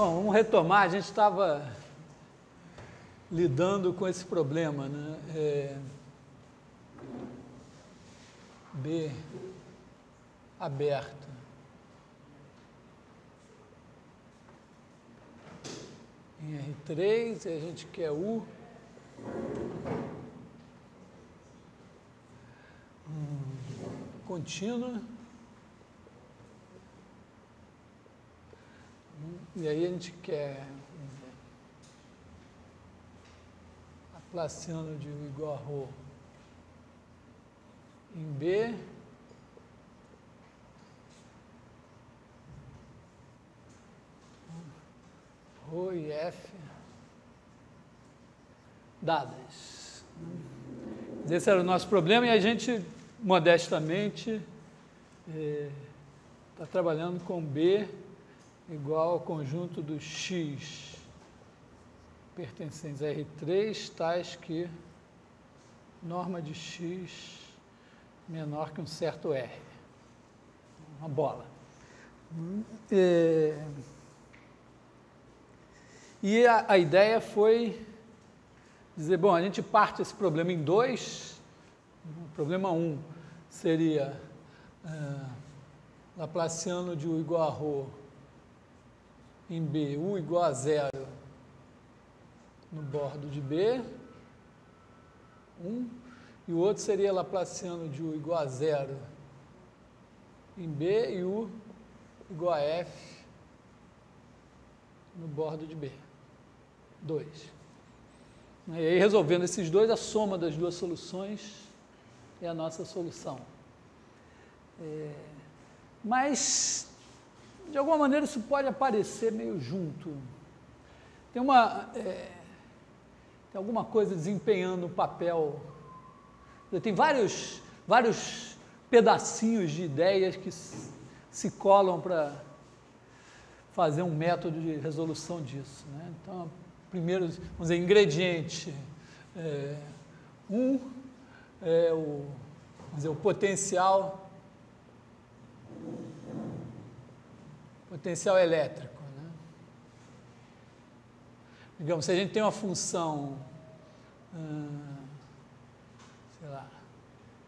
Bom, vamos retomar. A gente estava lidando com esse problema, né? B aberto. Em R3, a gente quer U. Contínua. E aí a gente quer Laplaciano de U igual a ρ em B. Rho e F dadas. Esse era o nosso problema e a gente, modestamente, está trabalhando com B igual ao conjunto dos X pertencentes a R3, tais que norma de X menor que um certo R. Uma bola. E a ideia foi dizer, bom, a gente parte esse problema em dois. O problema 1 seria Laplaciano de U igual a ρ em B, U igual a 0 no bordo de B, 1. E o outro seria Laplaciano de U igual a 0 em B e U igual a F no bordo de B, 2. E aí, resolvendo esses dois, a soma das duas soluções é a nossa solução. Mas, de alguma maneira, isso pode aparecer meio junto. Tem alguma coisa desempenhando um papel. Tem vários pedacinhos de ideias que se colam para fazer um método de resolução disso, né? Então, primeiro, vamos dizer, ingrediente 1 é o potencial elétrico, né? Digamos, se a gente tem uma função, sei lá,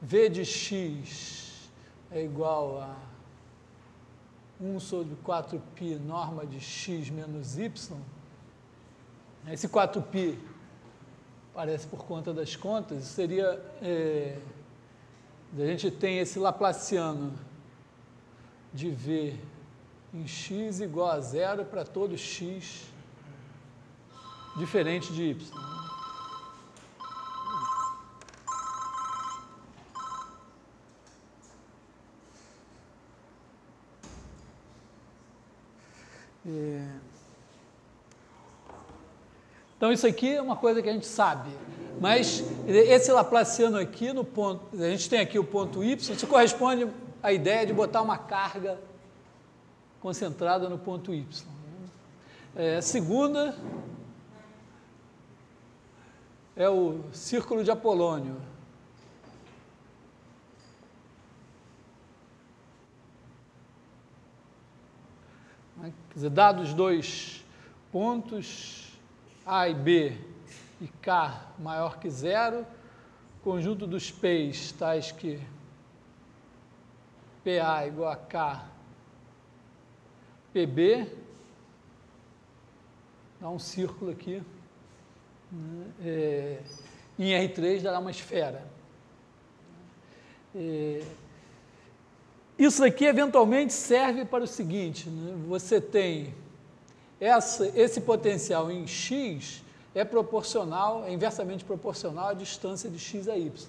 V de x é igual a 1 sobre 4π norma de x menos y, esse 4π parece por conta das contas, seria, a gente tem esse Laplaciano de V em x igual a 0 para todo x diferente de y. Então, isso aqui é uma coisa que a gente sabe, mas esse Laplaciano aqui, no ponto, a gente tem aqui o ponto y, isso corresponde à ideia de botar uma carga concentrada no ponto y. A segunda é o círculo de Apolônio. Quer dizer, dados dois pontos, A e B, e K maior que 0, conjunto dos P's tais que PA igual a K, PB, dá um círculo aqui, em R3 dará uma esfera. Isso aqui eventualmente serve para o seguinte, né? Você tem esse potencial em x é proporcional, é inversamente proporcional à distância de x a y.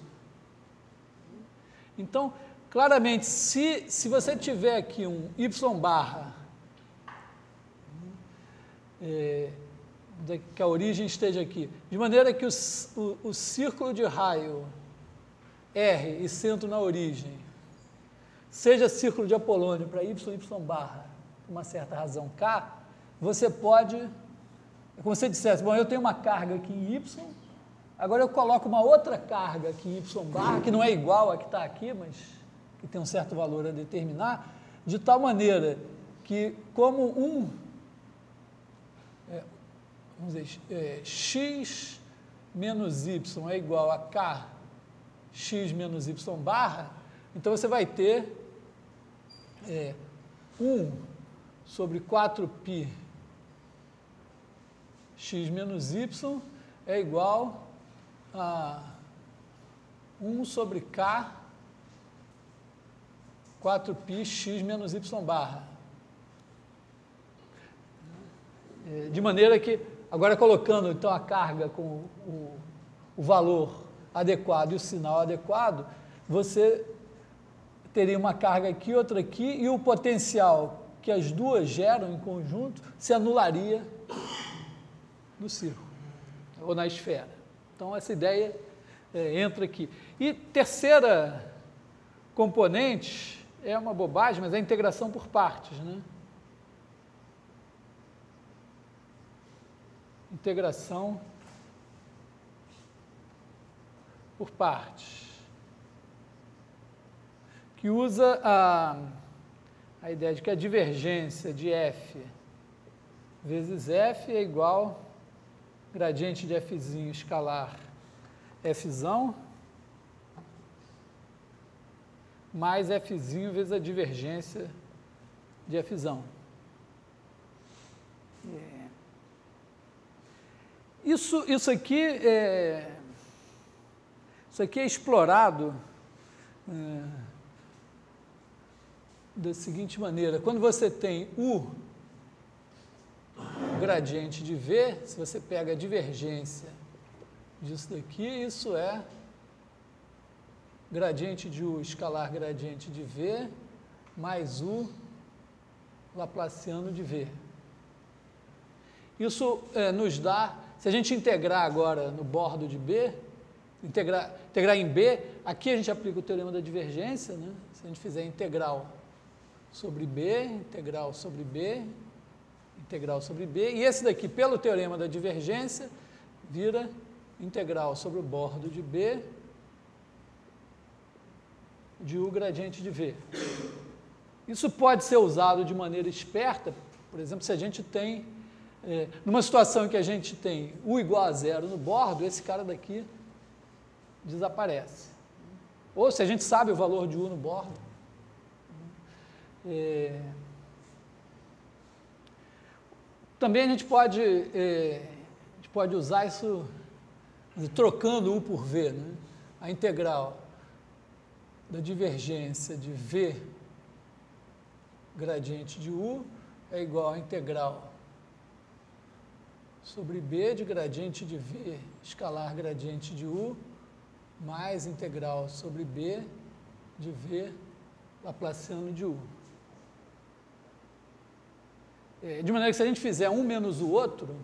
Então, claramente, se você tiver aqui um y barra, que a origem esteja aqui, de maneira que o círculo de raio R e centro na origem seja círculo de Apolônio para y barra, por uma certa razão K, você pode, é como se você dissesse, bom, eu tenho uma carga aqui em y, agora eu coloco uma outra carga aqui em y barra, que não é igual a que está aqui, mas que tem um certo valor a determinar, de tal maneira que, como um vamos dizer, x menos y é igual a k x menos y barra, então você vai ter 1 sobre 4π x menos y é igual a 1 sobre k 4π x menos y barra. De maneira que, agora colocando então a carga com o valor adequado e o sinal adequado, você teria uma carga aqui, outra aqui, e o potencial que as duas geram em conjunto se anularia no círculo, ou na esfera. Então, essa ideia entra aqui. E terceira componente, é uma bobagem, mas é a integração por partes, né? Integração por partes, que usa a ideia de que a divergência de f vezes f é igual gradiente de fzinho escalar fzão mais fzinho vezes a divergência de fzão. Isso aqui é explorado da seguinte maneira: quando você tem o gradiente de V, se você pega a divergência disso daqui, isso é gradiente de U escalar gradiente de V mais U laplaciano de V. Isso nos dá, se a gente integrar agora no bordo de B, integrar em B, aqui a gente aplica o teorema da divergência, né? Se a gente fizer integral sobre B, integral sobre B, integral sobre B, e esse daqui, pelo teorema da divergência, vira integral sobre o bordo de B de U gradiente de V. Isso pode ser usado de maneira esperta, por exemplo, se a gente tem, numa situação em que a gente tem U igual a zero no bordo, esse cara daqui desaparece. Ou se a gente sabe o valor de U no bordo. Também a gente pode usar isso trocando U por V, né? A integral da divergência de V gradiente de U é igual a integral sobre B de gradiente de V escalar gradiente de U mais integral sobre B de V laplaciano de U. De maneira que se a gente fizer um menos o outro,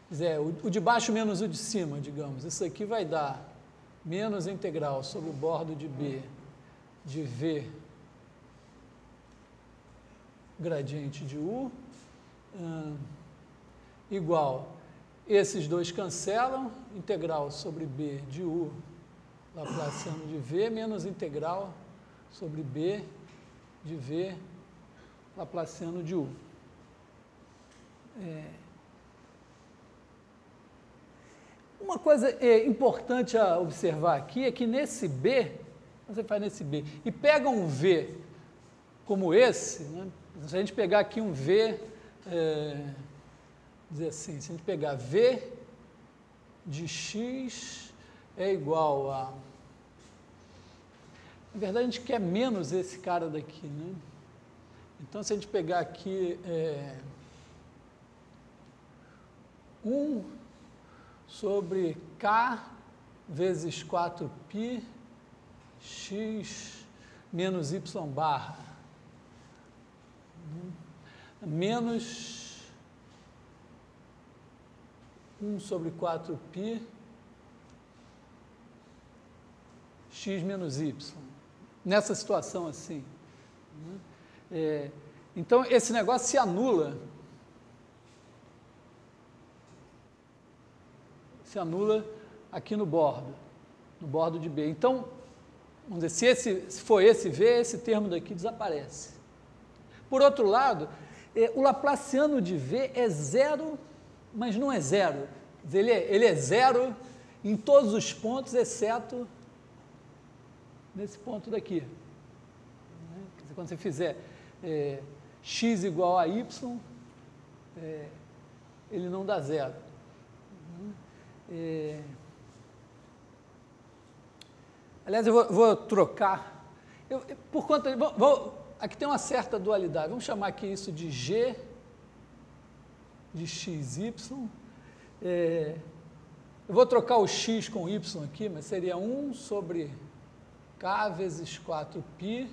fizer o de baixo menos o de cima, digamos, isso aqui vai dar menos integral sobre o bordo de B de V gradiente de U, igual, esses dois cancelam, integral sobre B de U laplaciano de V menos integral sobre B de V laplaciano de U. Uma coisa importante a observar aqui é que nesse B, você faz nesse B, e pega um V como esse, né? Se a gente pegar aqui um V, dizer assim, se a gente pegar V de x é igual a... Na verdade, a gente quer menos esse cara daqui, né? Então, se a gente pegar aqui 1 sobre k vezes 4π x menos y barra menos 1 sobre 4π x menos y. Nessa situação assim. Então, esse negócio se anula. Se anula aqui no bordo de B. Então, vamos dizer, se for esse V, esse termo daqui desaparece. Por outro lado, o Laplaciano de V é zero, mas não é zero. Quer dizer, ele é zero em todos os pontos, exceto nesse ponto daqui. Quer dizer, quando você fizer x igual a y, ele não dá zero. Aliás, eu vou trocar. Por conta de... aqui tem uma certa dualidade. Vamos chamar aqui isso de g de xy. Eu vou trocar o x com y aqui, mas seria 1 sobre k vezes 4π,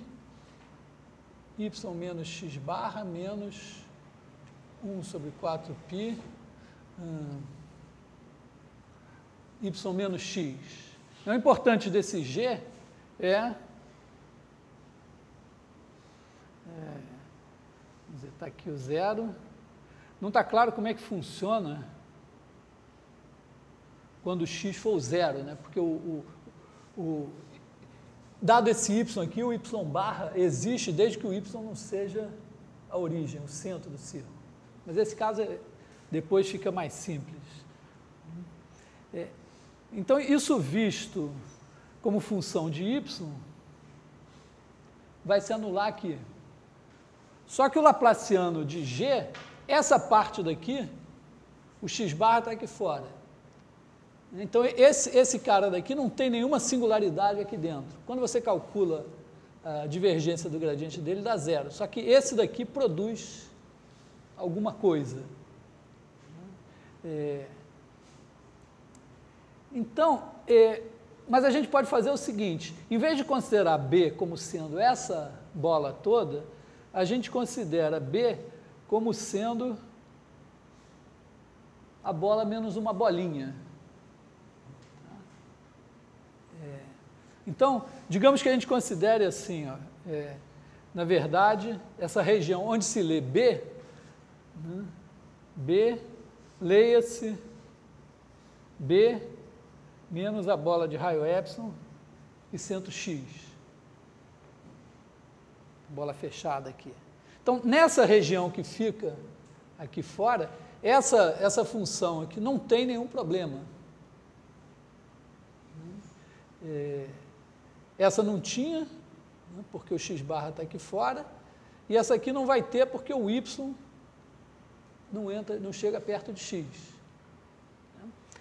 y menos x barra menos 1 sobre 4π, y menos x. O importante desse g vamos dizer, está aqui o zero. Não está claro como é que funciona quando o x for o zero, né? Porque dado esse y aqui, o y barra existe desde que o y não seja a origem, o centro do círculo. Mas esse caso depois fica mais simples. Então, isso visto como função de y, vai se anular aqui. Só que o Laplaciano de g, essa parte daqui, o x barra está aqui fora. Então, esse cara daqui não tem nenhuma singularidade aqui dentro. Quando você calcula a divergência do gradiente dele, dá zero. Só que esse daqui produz alguma coisa. Então, mas a gente pode fazer o seguinte, em vez de considerar B como sendo essa bola toda, a gente considera B como sendo a bola menos uma bolinha. Então, digamos que a gente considere assim, ó, na verdade, essa região onde se lê B, B, leia-se B menos a bola de raio epsilon e centro x. Bola fechada aqui. Então, nessa região que fica aqui fora, essa função aqui não tem nenhum problema. Essa não tinha, né, porque o x barra está aqui fora, e essa aqui não vai ter porque o y não chega perto de x.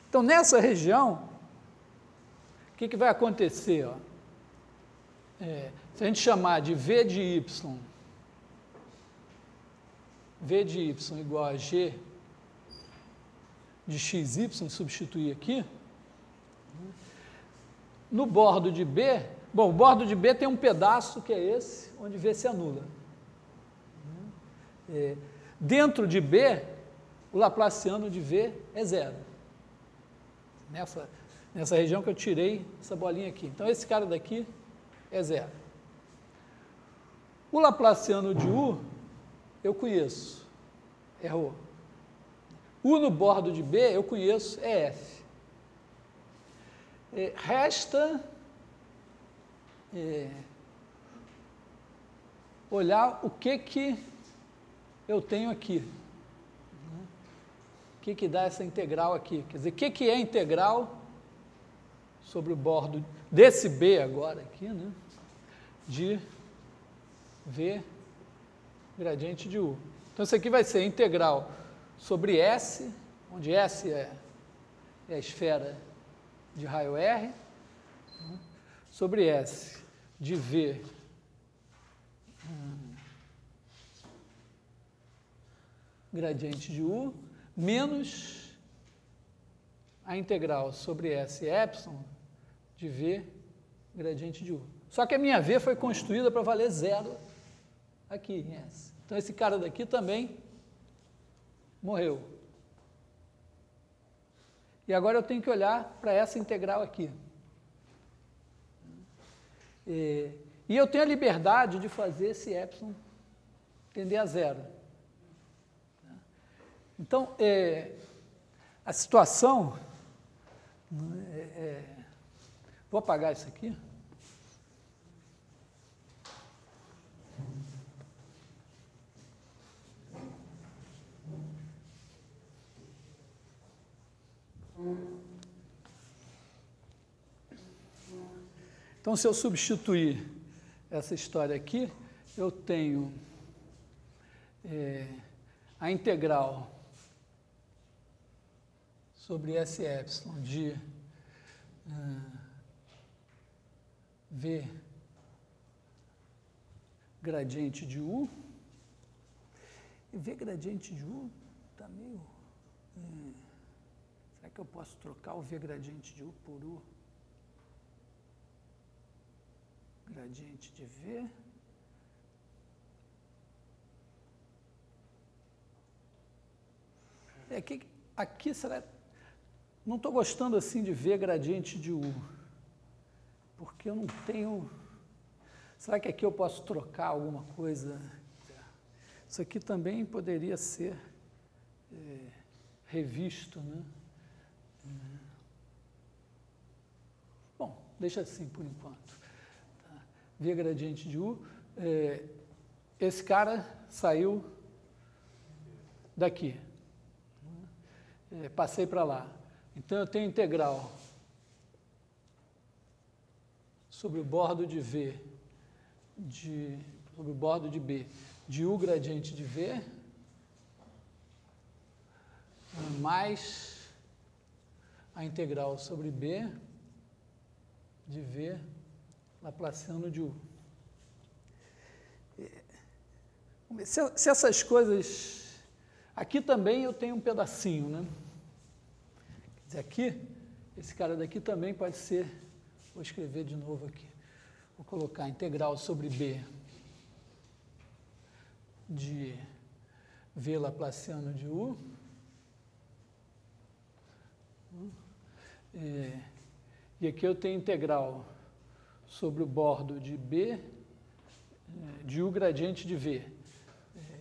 Então, nessa região, o que vai acontecer? Ó? Se a gente chamar de v de y igual a g de xy, substituir aqui, no bordo de B, bom, o bordo de B tem um pedaço que é esse, onde V se anula. Dentro de B, o Laplaciano de V é zero. Nessa região que eu tirei essa bolinha aqui. Então, esse cara daqui é zero. O Laplaciano de U, eu conheço, é ρ. U no bordo de B, eu conheço, é F. Resta olhar o que eu tenho aqui. O que dá essa integral aqui? Quer dizer, o que é a integral sobre o bordo desse B agora aqui, né? De V gradiente de U. Então, isso aqui vai ser a integral sobre S, onde S é a esfera de raio R, sobre S de V gradiente de U, menos a integral sobre S epsilon de V gradiente de U. Só que a minha V foi construída para valer zero aqui em S. Então, esse cara daqui também morreu. E agora eu tenho que olhar para essa integral aqui. E eu tenho a liberdade de fazer esse epsilon tender a zero. Então, a situação... vou apagar isso aqui. Então, se eu substituir essa história aqui, eu tenho a integral sobre S epsilon de V gradiente de U. E V gradiente de U está meio... será que eu posso trocar o V gradiente de U por U gradiente de V? Aqui será... Não estou gostando assim de V gradiente de U, porque eu não tenho... Será que aqui eu posso trocar alguma coisa? Isso aqui também poderia ser revisto, né? Bom, deixa assim por enquanto. Tá. V gradiente de U. Esse cara saiu daqui. Passei para lá. Então, eu tenho integral sobre o bordo de V, sobre o bordo de B, de U gradiente de V, mais a integral sobre B de V laplaciano de U. Se essas coisas... Aqui também eu tenho um pedacinho, né? Quer dizer, aqui, esse cara daqui também pode ser... Vou escrever de novo aqui. Vou colocar integral sobre B de V laplaciano de U. E aqui eu tenho integral sobre o bordo de B de U gradiente de V.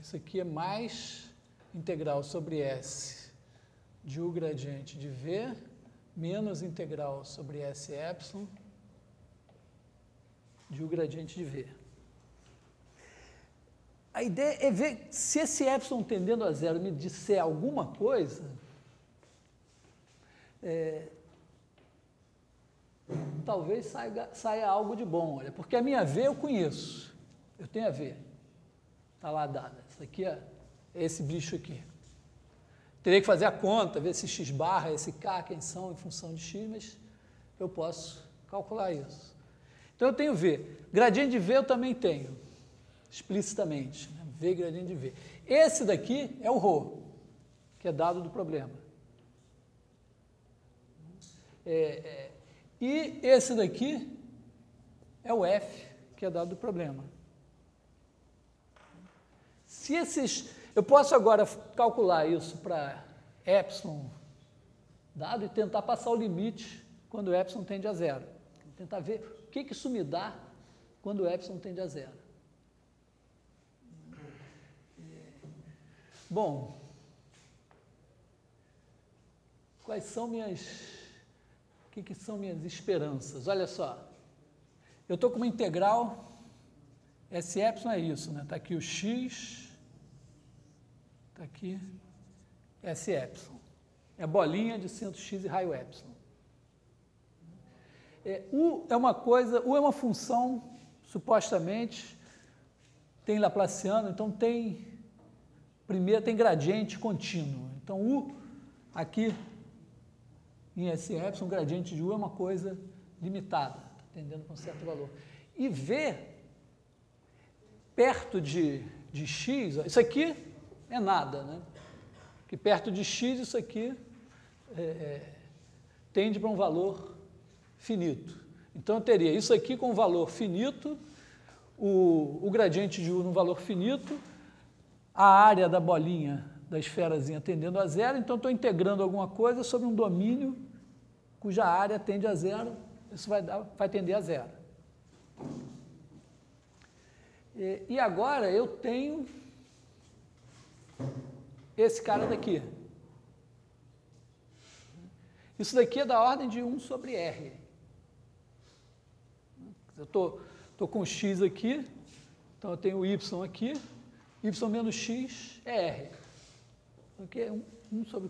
Isso aqui é mais integral sobre S de U gradiente de V menos integral sobre S epsilon de U gradiente de V. A ideia é ver se esse epsilon tendendo a zero me disser alguma coisa, talvez saia algo de bom, olha, porque a minha V eu conheço, eu tenho a V, está lá dada, isso aqui é esse bicho aqui. Teria que fazer a conta, ver se x barra, esse k, quem são em função de x, mas eu posso calcular isso. Então, eu tenho V. Gradiente de V eu também tenho, explicitamente, né? V gradiente de V. Esse daqui é o ρ, que é dado do problema. E esse daqui é o F, que é dado do problema. Se esses... Eu posso agora calcular isso para epsilon dado e tentar passar o limite quando o epsilon tende a zero. Tentar ver o que isso me dá quando o epsilon tende a zero. Bom, quais são minhas... O que são minhas esperanças? Olha só, eu estou com uma integral, esse epsilon é isso, né? Está aqui o x... Está aqui, S epsilon. É a bolinha de centro x e raio epsilon. U é uma coisa, U é uma função, supostamente, tem Laplaciano, então tem gradiente contínuo. Então, U, aqui, em S epsilon, o gradiente de U é uma coisa limitada, tendendo para um certo valor. E V, perto de x, isso aqui... é nada, né? Que perto de x isso aqui tende para um valor finito. Então, eu teria isso aqui com um valor finito, o gradiente de U num valor finito, a área da bolinha, da esferazinha tendendo a zero, então estou integrando alguma coisa sobre um domínio cuja área tende a zero, isso vai tender a zero. E agora eu tenho... esse cara daqui. Isso daqui é da ordem de 1 sobre R. Eu estou com x aqui, então eu tenho y aqui, y menos x é R. Aqui é 1 sobre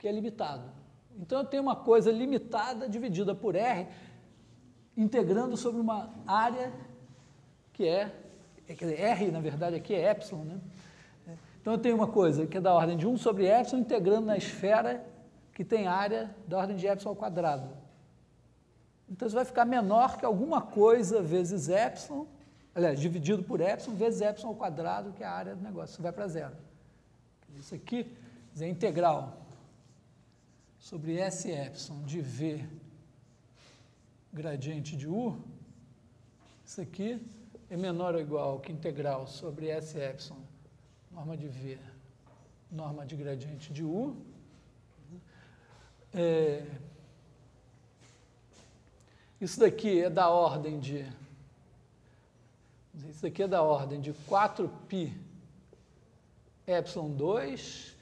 que é limitado. Então, eu tenho uma coisa limitada dividida por R, integrando sobre uma área que quer dizer, R, na verdade, aqui é epsilon, né? Então, eu tenho uma coisa que é da ordem de 1 sobre epsilon, integrando na esfera que tem área da ordem de epsilon ao quadrado. Então, isso vai ficar menor que alguma coisa vezes epsilon, aliás, dividido por epsilon, vezes epsilon ao quadrado, que é a área do negócio. Isso vai para zero. Isso aqui é integral sobre S epsilon de V gradiente de U. Isso aqui é menor ou igual que integral sobre S epsilon, norma de V, norma de gradiente de U. Isso daqui é da ordem de... Isso daqui é da ordem de 4π epsilon 2.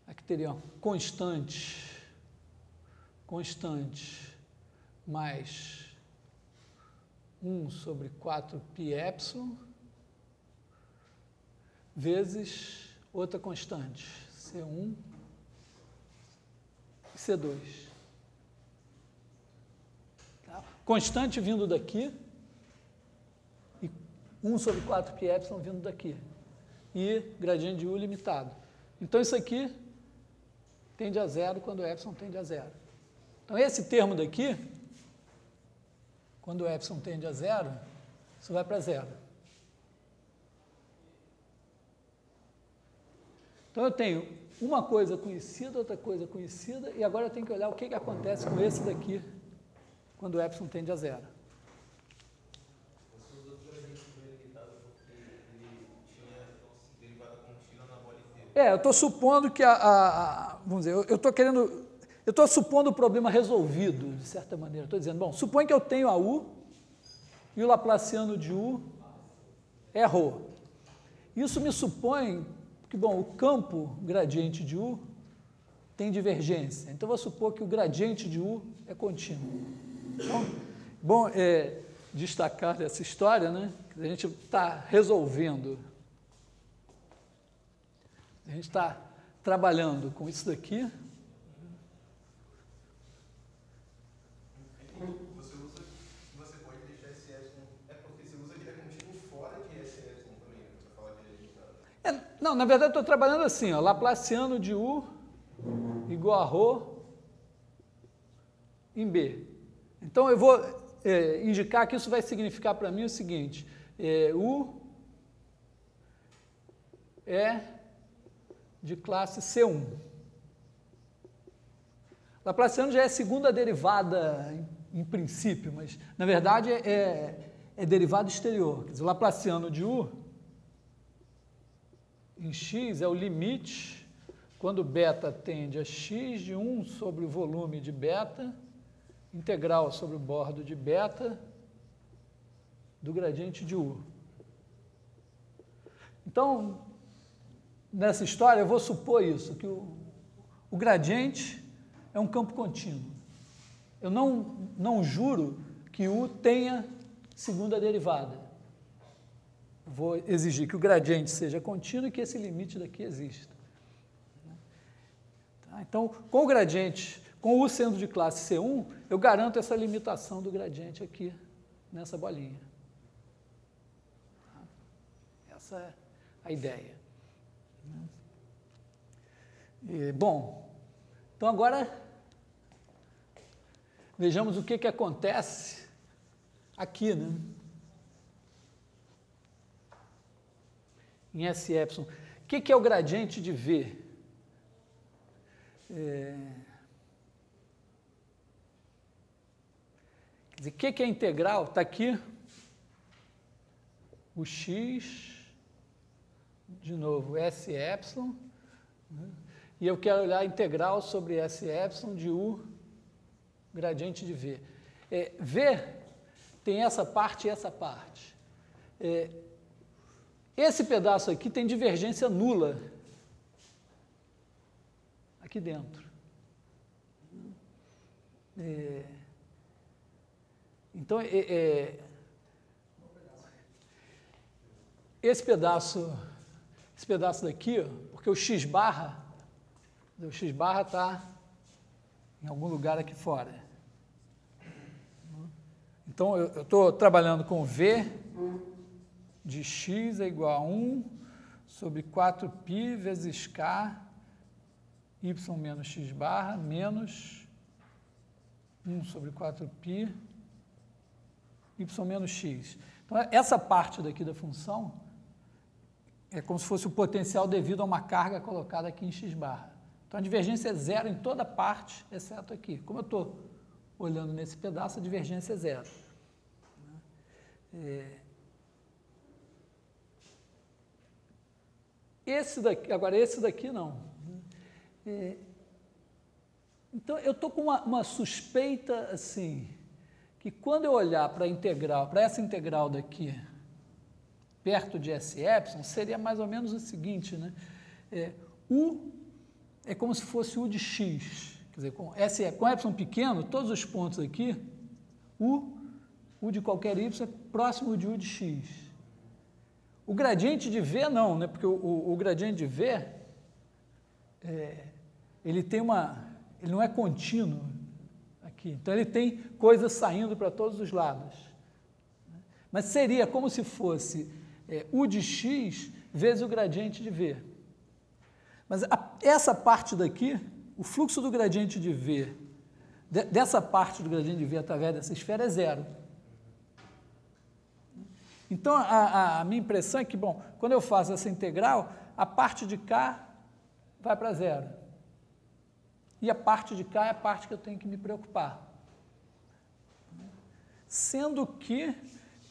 Aqui teria uma constante mais 1 sobre 4π epsilon vezes outra constante, C1 e C2. Tá? Constante vindo daqui e 1 sobre 4π epsilon vindo daqui. E gradiente de U limitado. Então, isso aqui tende a zero quando epsilon tende a zero. Então, esse termo daqui, quando epsilon tende a zero, isso vai para zero. Então, eu tenho uma coisa conhecida, outra coisa conhecida, e agora eu tenho que olhar o que acontece com esse daqui, quando epsilon tende a zero. Você usou o gradiente limitado porque ele tinha derivada contínua na bola inteira. Eu estou supondo que vamos dizer, eu estou supondo o problema resolvido, de certa maneira. Estou dizendo, bom, suponha que eu tenho a U e o laplaciano de U é ρ. Isso me supõe que, bom, o campo gradiente de U tem divergência. Então, eu vou supor que o gradiente de U é contínuo. Então, bom, destacar essa história, né? A gente está resolvendo, a gente está trabalhando com isso daqui. Você pode deixar esse epsilon, porque você usa ele é contínuo fora de esse epsilon também, você fala que ele é limitado. Não, na verdade, estou trabalhando assim, ó, laplaciano de U igual a ρ em B. Então, eu vou indicar que isso vai significar para mim o seguinte, U é de classe C1. Laplaciano já é segunda derivada em princípio, mas, na verdade, é derivada exterior. Quer dizer, o laplaciano de U em x é o limite quando beta tende a x de 1 sobre o volume de beta, integral sobre o bordo de beta do gradiente de U. Então, nessa história, eu vou supor isso, que o gradiente é um campo contínuo. Eu não juro que U tenha segunda derivada. Vou exigir que o gradiente seja contínuo e que esse limite daqui exista. Tá? Então, com o gradiente, com U sendo de classe C1, eu garanto essa limitação do gradiente aqui, nessa bolinha. Tá? Essa é a ideia. Bom, então agora vejamos o que acontece aqui, né? Em S epsilon. O que é o gradiente de V? Quer dizer, o que é integral? Está aqui o x, de novo, S epsilon, né? E eu quero olhar a integral sobre S epsilon de U gradiente de V. V tem essa parte e essa parte. Esse pedaço aqui tem divergência nula aqui dentro. Então, esse pedaço daqui, ó, porque o x barra O x barra está em algum lugar aqui fora. Então, eu estou trabalhando com V de x é igual a 1 sobre 4π vezes k y menos x barra menos 1 sobre 4π y menos x. Então, essa parte daqui da função é como se fosse o potencial devido a uma carga colocada aqui em x barra. Então, a divergência é zero em toda parte, exceto aqui. Como eu estou olhando nesse pedaço, a divergência é zero. Agora, esse daqui não. Então, eu estou com uma suspeita, assim, que quando eu olhar para a integral, para essa integral daqui, perto de Sε, seria mais ou menos o seguinte, né? U é como se fosse U de x. Quer dizer, com ε pequeno, todos os pontos aqui, U de qualquer y é próximo de U de x. O gradiente de V não, né? Porque o gradiente de V, ele não é contínuo aqui. Então, ele tem coisas saindo para todos os lados. Mas seria como se fosse U de x vezes o gradiente de V. Mas essa parte daqui, o fluxo do gradiente de V, dessa parte do gradiente de V através dessa esfera é zero. Então, a minha impressão é que, bom, quando eu faço essa integral, a parte de cá vai para zero. E a parte de cá é a parte que eu tenho que me preocupar. Sendo que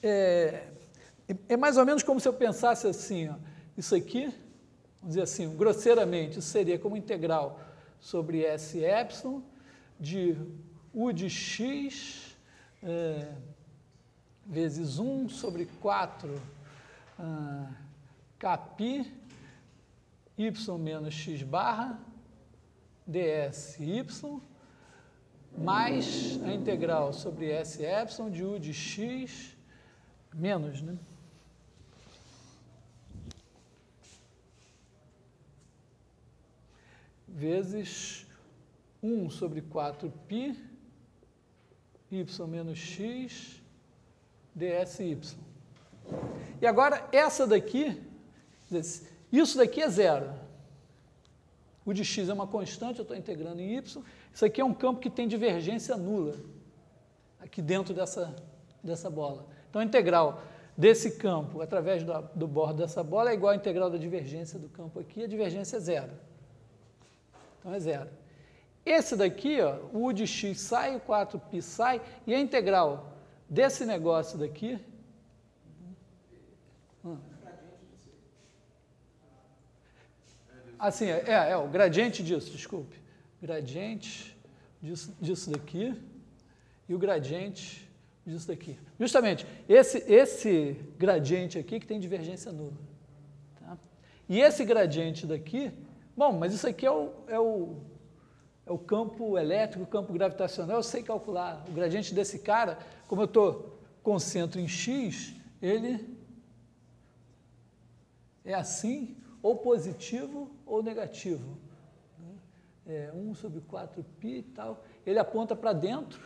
é mais ou menos como se eu pensasse assim, ó, isso aqui, vamos dizer assim, grosseiramente, isso seria como integral sobre Sε de U de x vezes 1 sobre 4 kπ y menos x barra dsy mais a integral sobre Sε de U de x menos, né? Vezes 1 sobre 4π y menos x dsy. E agora, essa daqui, isso daqui é zero. O de x é uma constante, eu estou integrando em y. Isso aqui é um campo que tem divergência nula, aqui dentro dessa bola. Então, a integral desse campo, através do bordo dessa bola, é igual à integral da divergência do campo aqui, a divergência é zero. Então, é zero. Esse daqui, ó, o U de x sai, o 4π sai, e a integral desse negócio daqui... Assim, o gradiente disso, desculpe. Gradiente disso daqui e o gradiente disso daqui. Justamente, esse gradiente aqui que tem divergência nula. Tá? E esse gradiente daqui, bom, mas isso aqui é o campo elétrico, o campo gravitacional, eu sei calcular. O gradiente desse cara, como eu concentro em x, ele é assim, ou positivo ou negativo. 1 sobre 4π e tal. Ele aponta para dentro.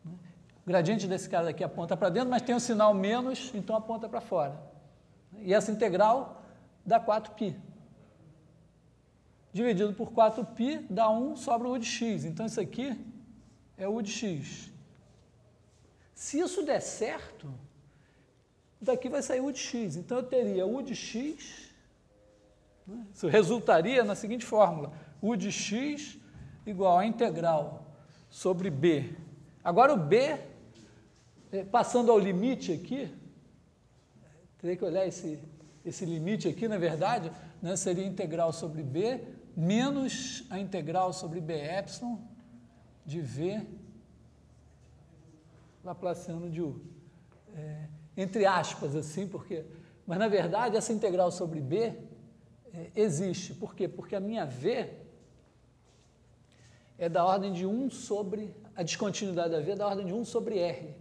O gradiente desse cara daqui aponta para dentro, mas tem um sinal menos, então aponta para fora. E essa integral dá 4π. Dividido por 4π dá 1, sobra o U de x. Então, isso aqui é o U de x. Se isso der certo, daqui vai sair U de x. Então, eu teria U de x, né? Isso resultaria na seguinte fórmula. U de x igual a integral sobre B. Agora, o B, passando ao limite aqui, teria que olhar esse limite aqui, na verdade, né, seria integral sobre B menos a integral sobre Bε de V laplaciano de U. Entre aspas, assim, porque... Mas, na verdade, essa integral sobre B existe. Por quê? Porque a minha V é da ordem de 1 sobre... A descontinuidade da V é da ordem de 1 sobre R.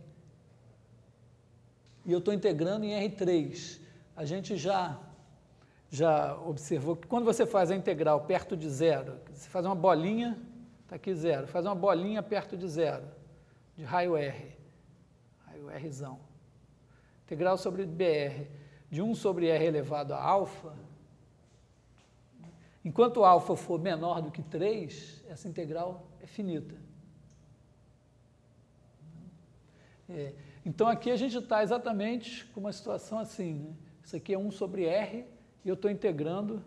E eu estou integrando em R3. A gente já já observou que quando você faz a integral perto de zero, você faz uma bolinha, está aqui zero, faz uma bolinha perto de zero, de raio R, raio Rzão. Integral sobre BR de 1 sobre R elevado a alfa, enquanto alfa for menor do que 3, essa integral é finita. Então aqui a gente está exatamente com uma situação assim, né? Isso aqui é 1 sobre R e eu estou integrando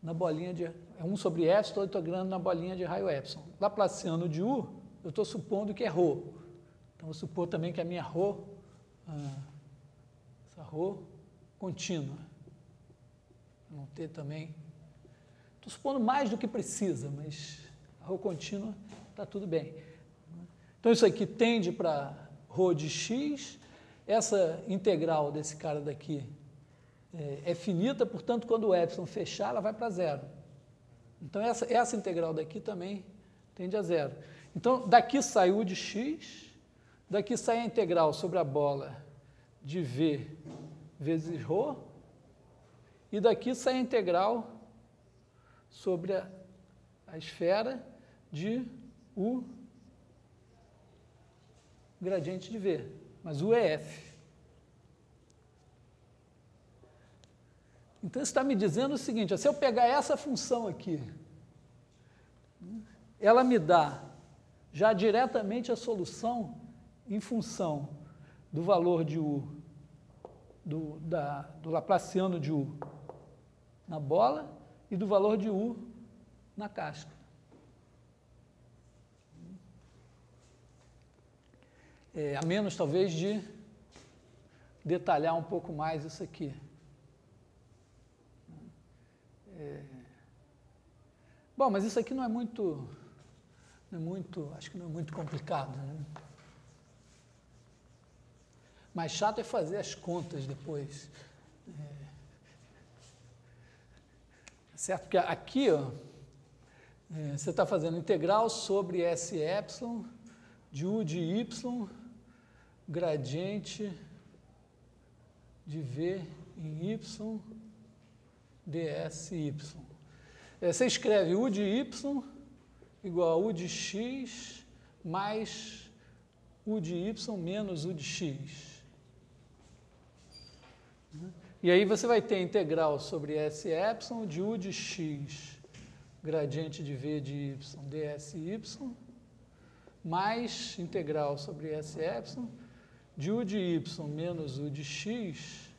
na bolinha de... É 1 sobre F, estou integrando na bolinha de raio epsilon. Laplaciano de U, eu estou supondo que é ρ. Então vou supor também que a minha ρ, essa ρ contínua. Não ter também... Estou supondo mais do que precisa, mas a ρ contínua está tudo bem. Então isso aqui tende para ρ de x, essa integral desse cara daqui é finita, portanto, quando o epsilon fechar, ela vai para zero. Então, essa integral daqui também tende a zero. Então, daqui sai u de x, daqui sai a integral sobre a bola de v vezes ρ, e daqui sai a integral sobre a esfera de u gradiente de v, mas u é f. Então, isso está me dizendo o seguinte, se eu pegar essa função aqui, ela me dá já diretamente a solução em função do valor de u, do Laplaciano de u na bola e do valor de u na casca. A menos, talvez, de detalhar um pouco mais isso aqui. Bom, mas isso aqui não é muito, acho que não é muito complicado, né? Mais chato é fazer as contas depois. Certo? Porque aqui, ó, você está fazendo integral sobre S epsilon de U de Y gradiente de V em Y dsy. Você escreve U de Y igual a U de X mais U de Y menos U de X. E aí você vai ter integral sobre S epsilon de U de X gradiente de V de Y dsy mais integral sobre S epsilon de U de Y menos U de X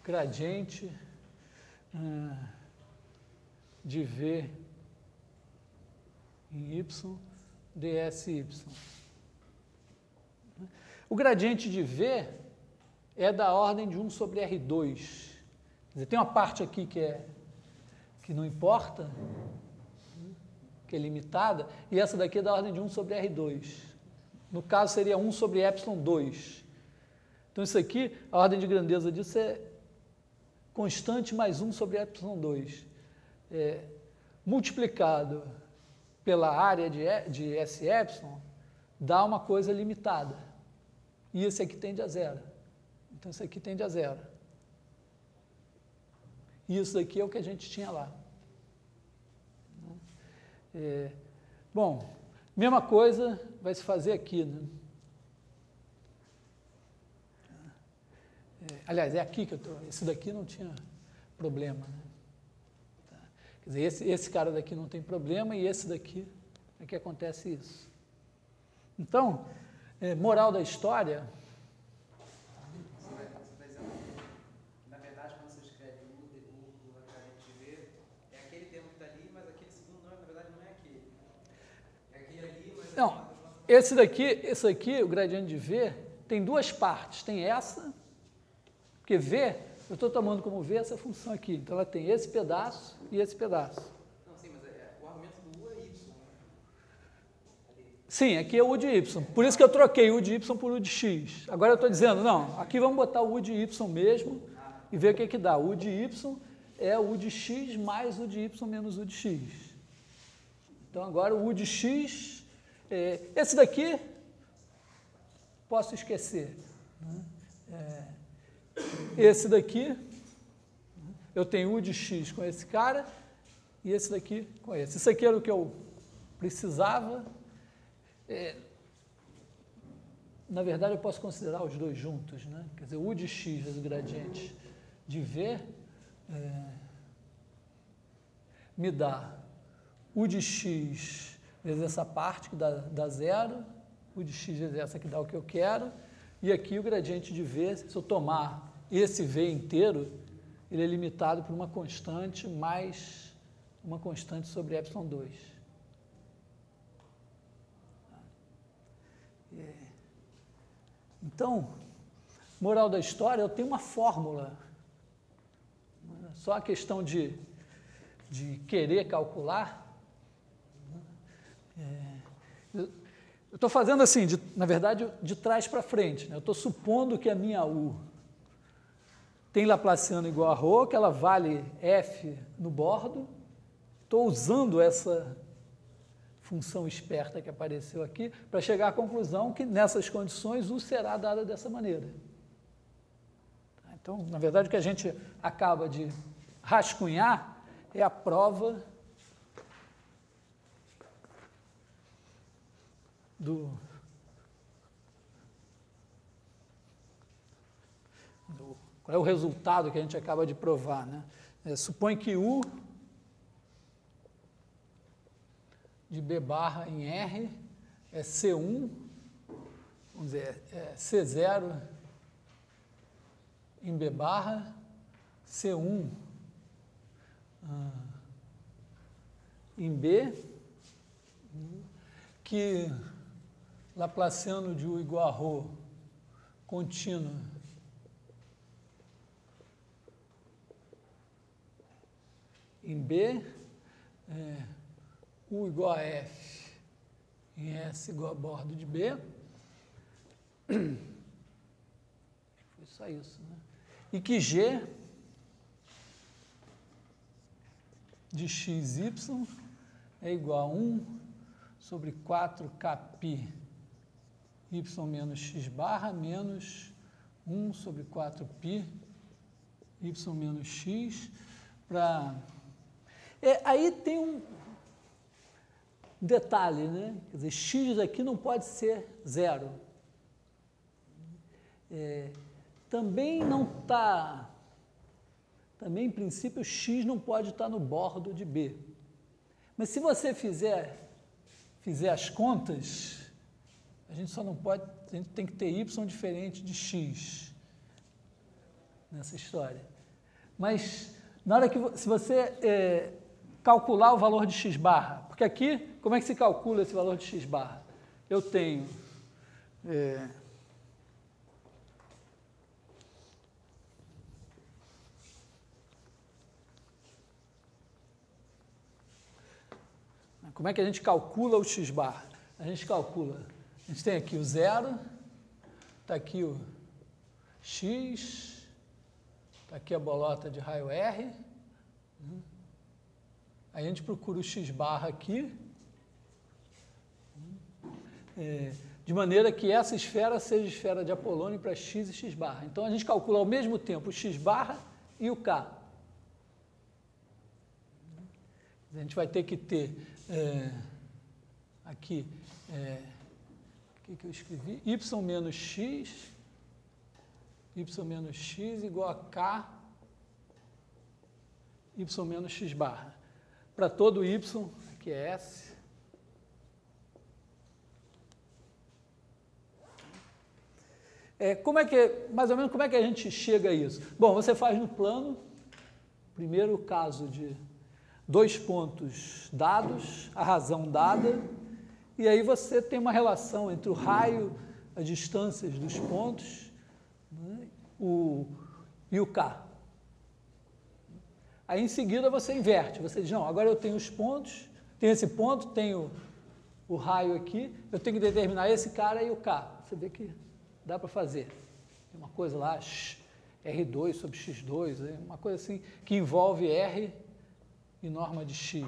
gradiente de V em Y dsy. O gradiente de V é da ordem de 1 sobre R2. Quer dizer, tem uma parte aqui que não importa, que é limitada, e essa daqui é da ordem de 1 sobre R2. No caso, seria 1 sobre epsilon 2. Então, isso aqui, a ordem de grandeza disso é constante mais 1 sobre epsilon 2. Multiplicado pela área de S epsilon, dá uma coisa limitada. E esse aqui tende a zero. Então, isso aqui tende a zero. E isso daqui é o que a gente tinha lá. Bom, mesma coisa vai se fazer aqui, né? Aliás, é aqui que eu estou. Esse daqui não tinha problema, né? Quer dizer, esse cara daqui não tem problema e esse daqui é que acontece isso. Então, moral da história... Você está dizendo que, na verdade, quando você escreve o gradiente de V, é aquele termo que está ali, mas aquele segundo, não, na verdade, não é aquele. É aquele ali, mas... Não, esse aqui, o gradiente de V, tem duas partes. Tem essa, porque V... Eu estou tomando como V essa função aqui. Então, ela tem esse pedaço e esse pedaço. Não, sim, mas o argumento do U é Y. Sim, aqui é o U de Y. Por isso que eu troquei U de Y por U de X. Agora eu estou dizendo, não, aqui vamos botar o U de Y mesmo e ver o que dá. O U de Y é o U de X mais U de Y menos U de X. Então, agora o U de X, esse daqui, posso esquecer, né? Esse daqui eu tenho U de x com esse cara e esse daqui com esse. Isso aqui era o que eu precisava. Na verdade, eu posso considerar os dois juntos, né? Quer dizer, U de x vezes o gradiente de V me dá U de x vezes essa parte que dá zero, U de x vezes essa que dá o que eu quero, e aqui o gradiente de V, se eu tomar esse V inteiro, ele é limitado por uma constante mais uma constante sobre ε2. Então, moral da história, eu tenho uma fórmula. Só a questão de querer calcular. Eu estou fazendo assim, na verdade, de trás para frente. Né? Eu estou supondo que a minha U tem Laplaciano igual a ρ, que ela vale f no bordo. Estou usando essa função esperta que apareceu aqui para chegar à conclusão que nessas condições U será dada dessa maneira. Então, na verdade, o que a gente acaba de rascunhar é a prova qual é o resultado que a gente acaba de provar, né? Supõe que U de B barra em R é C1, vamos dizer, C0 em B barra, C1 em B, que Laplaciano de U igual a ρ contínuo em B, U igual a F em S igual a bordo de B. Foi só isso, né? E que G de xy é igual a 1 sobre 4kπ y menos x barra menos 1 sobre 4π y menos x para... aí tem um detalhe, né? Quer dizer, x aqui não pode ser zero. Também não está... Também, em princípio, x não pode estar no bordo de B. Mas se você fizer as contas, a gente só não pode... A gente tem que ter y diferente de x nessa história. Mas, na hora que... Se você calcular o valor de x barra, porque aqui, como é que se calcula esse valor de x barra? Eu tenho... Como é que a gente calcula o x barra? A gente calcula, a gente tem aqui o zero, está aqui o x, está aqui a bolota de raio R, aí a gente procura o x barra aqui, de maneira que essa esfera seja esfera de Apolônio para x e x barra. Então a gente calcula ao mesmo tempo o x barra e o k. A gente vai ter que ter aqui, o que eu escrevi? Y menos x igual a k y menos x barra. Para todo y, aqui é S. Mais ou menos como é que a gente chega a isso? Bom, você faz no plano, primeiro o caso de 2 pontos dados, a razão dada, e aí você tem uma relação entre o raio, as distâncias dos pontos, né, e o K. Aí em seguida você inverte, você diz, não, agora eu tenho os pontos, tenho esse ponto, tenho o raio aqui, eu tenho que determinar esse cara e o K. Você vê que dá para fazer. Tem uma coisa lá, R2 sobre X2, uma coisa assim que envolve R e norma de x.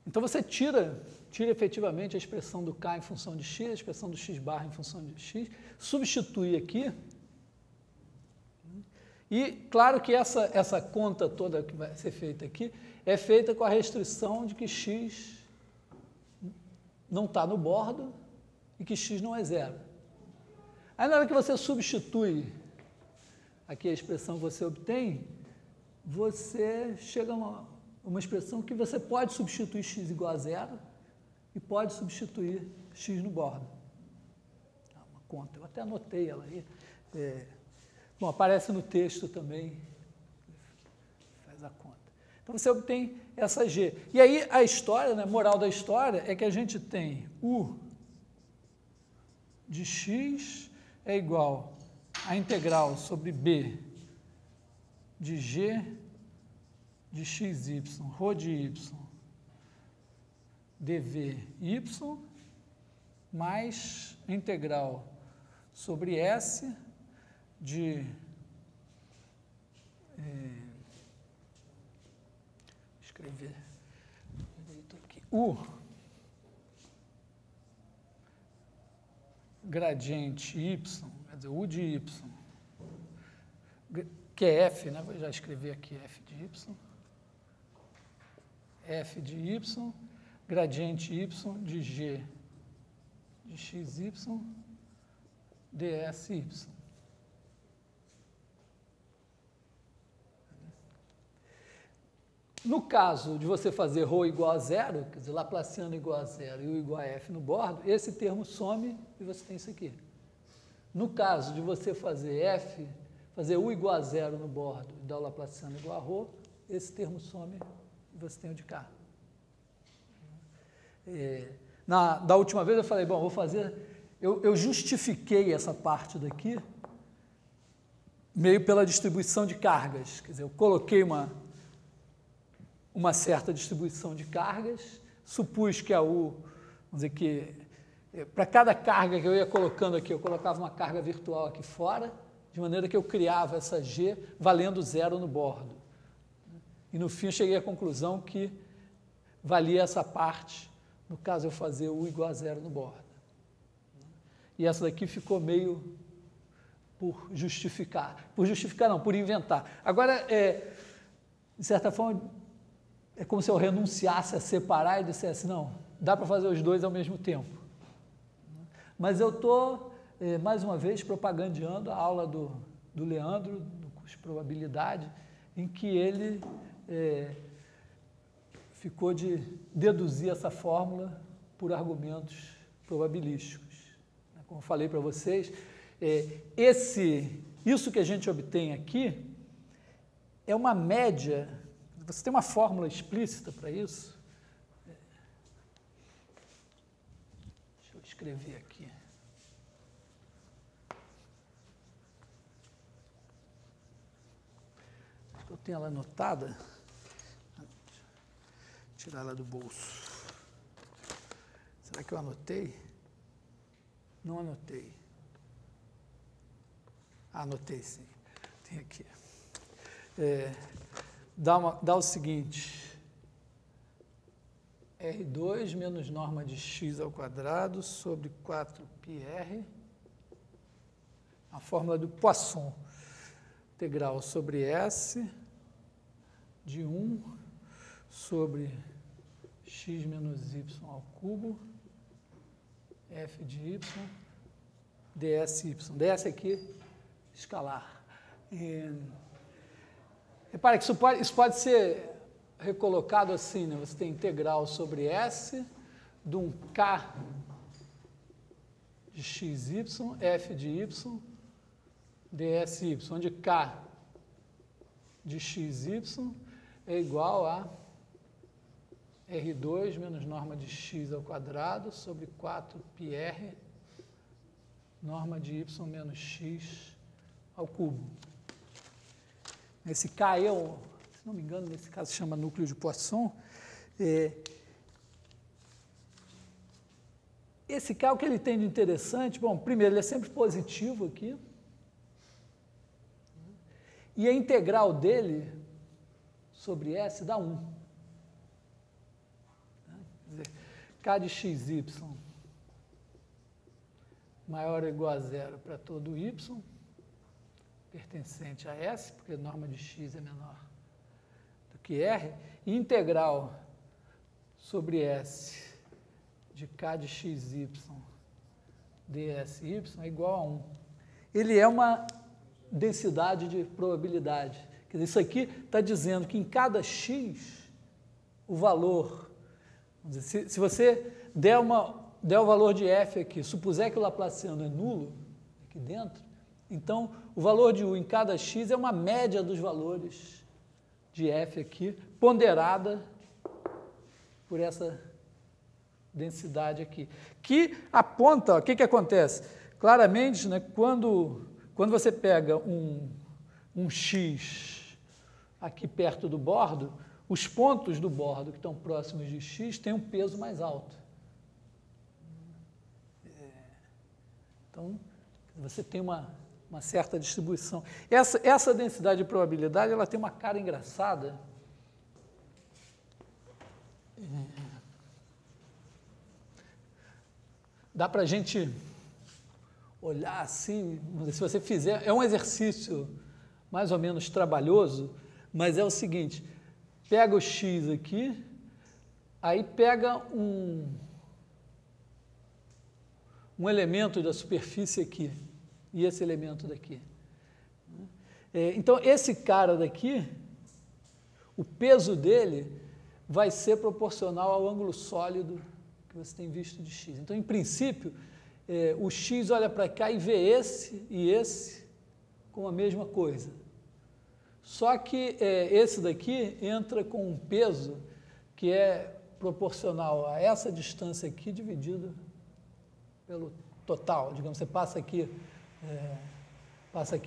Então você tira tira efetivamente a expressão do K em função de x, a expressão do x barra em função de x, substitui aqui. E claro que essa conta toda que vai ser feita aqui é feita com a restrição de que x não está no bordo e que x não é zero. Aí na hora que você substitui aqui a expressão que você obtém, você chega a uma expressão que você pode substituir x igual a zero e pode substituir x no bordo. Uma conta, eu até anotei ela aí. Bom, aparece no texto também, faz a conta. Então você obtém essa g. E aí a história, né, moral da história é que a gente tem u de x é igual a integral sobre b de g de xy, ρ de y, dv y, mais a integral sobre s de escrever aqui, u gradiente y, quer dizer, u de y, que é f, né? Vou já escrever aqui f de y, gradiente y de g de xy, dsy. No caso de você fazer ρ igual a zero, quer dizer, Laplaciano igual a zero e u igual a f no bordo, esse termo some e você tem isso aqui. No caso de você fazer u igual a zero no bordo e dar o Laplaciano igual a ρ, esse termo some e você tem o de cá. Da última vez eu falei, bom, vou fazer... Eu justifiquei essa parte daqui meio pela distribuição de cargas. Quer dizer, eu coloquei uma certa distribuição de cargas, supus que a U, vamos dizer que, para cada carga que eu ia colocando aqui, eu colocava uma carga virtual aqui fora, de maneira que eu criava essa G valendo zero no bordo. E no fim eu cheguei à conclusão que valia essa parte, no caso eu fazer U igual a zero no bordo. E essa daqui ficou meio por justificar. Por justificar não, por inventar. Agora, de certa forma, é como se eu renunciasse a separar e dissesse, não, dá para fazer os dois ao mesmo tempo. Mas eu estou, mais uma vez, propagandeando a aula do Leandro, do curso de probabilidade, em que ele ficou de deduzir essa fórmula por argumentos probabilísticos. Como eu falei para vocês, isso que a gente obtém aqui é uma média. Você tem uma fórmula explícita para isso? Deixa eu escrever aqui. Acho que eu tenho ela anotada. Vou tirar ela do bolso. Será que eu anotei? Não anotei. Anotei sim. Tem aqui. Dá o seguinte, R2 menos norma de x ao quadrado sobre 4πr, a fórmula do Poisson, integral sobre S de 1 sobre x menos y ao cubo, f de y, dsy. ds aqui, escalar. Repare que isso pode ser recolocado assim, né? Você tem integral sobre S de um K de xy, f de y, dsy, onde K de xy é igual a R2 menos norma de x ao quadrado sobre 4πr, norma de y menos x ao cubo. Esse K, se não me engano, nesse caso se chama núcleo de Poisson. Esse K, o que ele tem de interessante? Bom, primeiro, ele é sempre positivo aqui. E a integral dele sobre S dá 1. Quer dizer, K de xy maior ou igual a zero para todo y, pertencente a S, porque a norma de x é menor do que R, e integral sobre S de K de xy dsy é igual a 1. Ele é uma densidade de probabilidade. Quer dizer, isso aqui está dizendo que em cada x, o valor, vamos dizer, se você der o valor de f aqui, supuser que o laplaciano é nulo, aqui dentro, então o valor de u em cada x é uma média dos valores de f aqui, ponderada por essa densidade aqui, que aponta, o que acontece? Claramente, né, quando você pega um x aqui perto do bordo, os pontos do bordo que estão próximos de x têm um peso mais alto. Então, você tem uma certa distribuição. Essa densidade de probabilidade, ela tem uma cara engraçada. Dá para a gente olhar assim, se você fizer, é um exercício mais ou menos trabalhoso, mas é o seguinte, pega o x aqui, aí pega um elemento da superfície aqui, e esse elemento daqui. Então, esse cara daqui, o peso dele vai ser proporcional ao ângulo sólido que você tem visto de x. Então, em princípio, o x olha para cá e vê esse e esse com a mesma coisa. Só que esse daqui entra com um peso que é proporcional a essa distância aqui dividido pelo total. Digamos, você passa aqui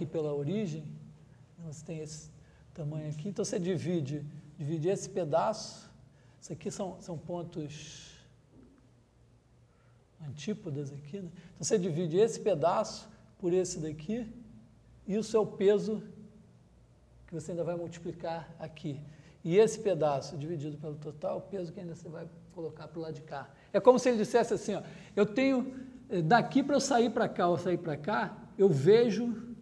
pela origem, você tem esse tamanho aqui, então você divide esse pedaço, isso aqui são pontos antípodas aqui, né? Então você divide esse pedaço por esse daqui, isso é o peso que você ainda vai multiplicar aqui. E esse pedaço dividido pelo total, o peso que ainda você vai colocar para o lado de cá. É como se ele dissesse assim, ó, eu tenho, daqui para eu sair para cá ou sair para cá, eu vejo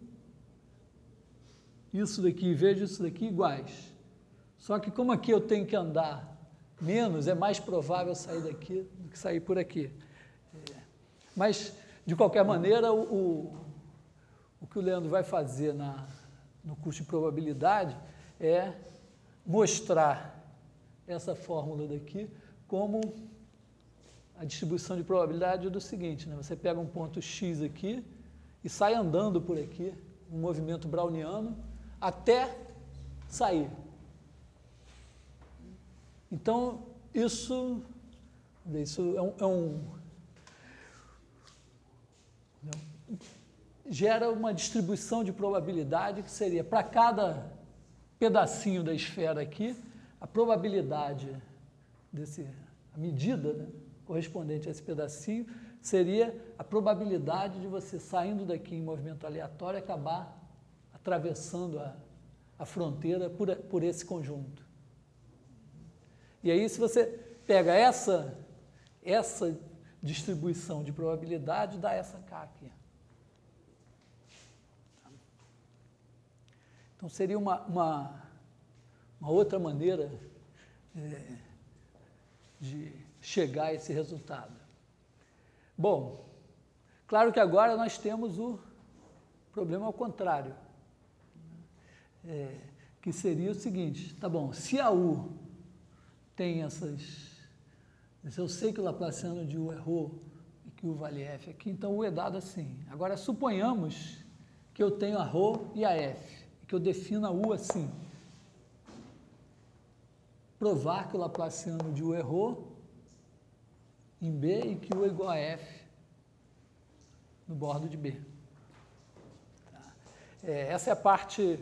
isso daqui e vejo isso daqui iguais. Só que como aqui eu tenho que andar menos, é mais provável sair daqui do que sair por aqui. Mas, de qualquer maneira, o que o Leandro vai fazer no curso de probabilidade é mostrar essa fórmula daqui como a distribuição de probabilidade do seguinte, né? Você pega um ponto x aqui e sai andando por aqui, um movimento browniano, até sair. Então, isso gera uma distribuição de probabilidade que seria, para cada pedacinho da esfera aqui, a probabilidade a medida, né, correspondente a esse pedacinho, seria a probabilidade de você saindo daqui em movimento aleatório e acabar atravessando a fronteira por esse conjunto. E aí, se você pega essa distribuição de probabilidade, dá essa K aqui. Então, seria uma outra maneira de chegar a esse resultado. Bom, claro que agora nós temos o problema ao contrário, que seria o seguinte, tá bom, se a U tem se eu sei que o laplaciano de U é ρ e que U vale F aqui, então U é dado assim. Agora, suponhamos que eu tenho a ρ e a F, que eu defino a U assim. Provar que o laplaciano de U é ρ em B e que U é igual a F no bordo de B. Tá? Essa é a parte,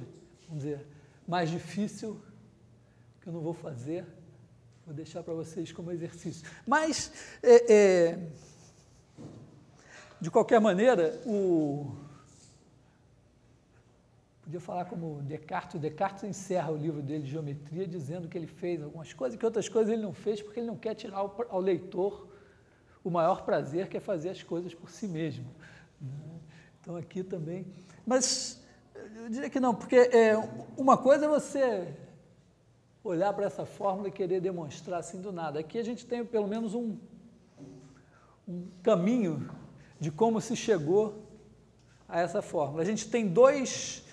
vamos dizer, mais difícil, que eu não vou fazer, vou deixar para vocês como exercício. Mas, de qualquer maneira, podia falar como Descartes. O Descartes encerra o livro dele de geometria dizendo que ele fez algumas coisas, que outras coisas ele não fez porque ele não quer tirar ao leitor o maior prazer, que é fazer as coisas por si mesmo. Então, aqui também... Mas eu diria que não, porque uma coisa é você olhar para essa fórmula e querer demonstrar assim do nada. Aqui a gente tem pelo menos um caminho de como se chegou a essa fórmula. A gente tem duas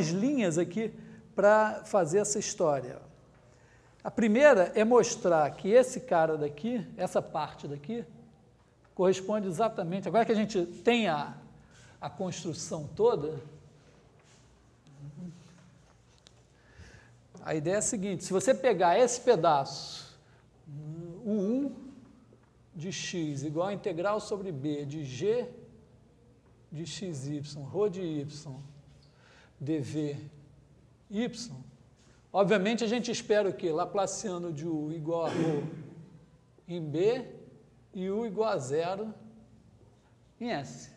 linhas aqui para fazer essa história. A primeira é mostrar que esse cara daqui, essa parte daqui, corresponde exatamente... Agora que a gente tem a construção toda, a ideia é a seguinte: se você pegar esse pedaço, o 1 de x igual a integral sobre b de g de xy, ρ de y, dv y, obviamente a gente espera o quê? Laplaciano de u igual a ρ em b e u igual a zero em S.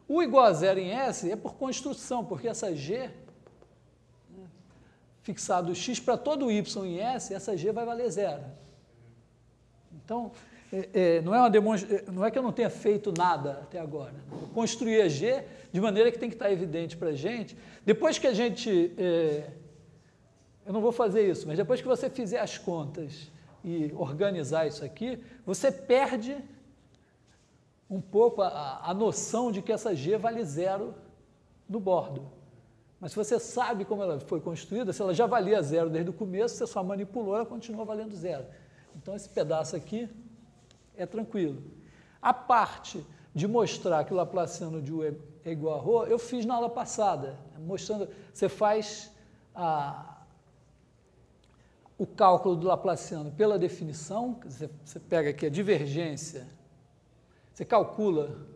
U igual a zero em S é por construção, porque essa G, fixado x para todo y em S, essa G vai valer zero. Então, não é que eu não tenha feito nada até agora. Eu construí a G de maneira que tem que estar evidente para a gente. Depois que a gente... eu não vou fazer isso, mas depois que você fizer as contas e organizar isso aqui, você perde um pouco a noção de que essa G vale zero no bordo. Mas se você sabe como ela foi construída, se ela já valia zero desde o começo, você só manipulou, ela continua valendo zero. Então, esse pedaço aqui é tranquilo. A parte de mostrar que o Laplaciano de U é igual a ρ, eu fiz na aula passada, mostrando, você faz o cálculo do Laplaciano pela definição, você pega aqui a divergência, você calcula,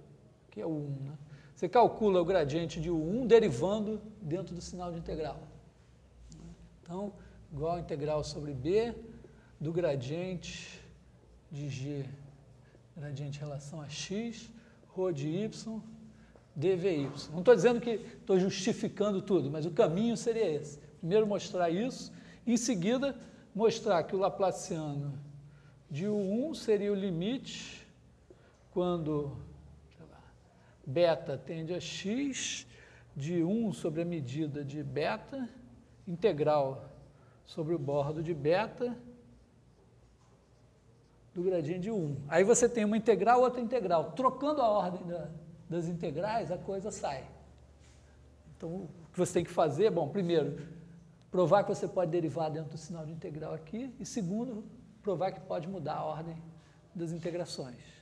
que é o 1, né? Você calcula o gradiente de U1 derivando dentro do sinal de integral. Então, igual a integral sobre B do gradiente de G, gradiente em relação a x, ρ de y, dvy. Não estou dizendo que estou justificando tudo, mas o caminho seria esse. Primeiro mostrar isso, em seguida mostrar que o Laplaciano de U1 seria o limite quando beta tende a x de 1 sobre a medida de beta, integral sobre o bordo de beta do gradiente de 1. Aí você tem uma integral, outra integral. Trocando a ordem das integrais, a coisa sai. Então, o que você tem que fazer, bom, primeiro, provar que você pode derivar dentro do sinal de integral aqui, e segundo, provar que pode mudar a ordem das integrações.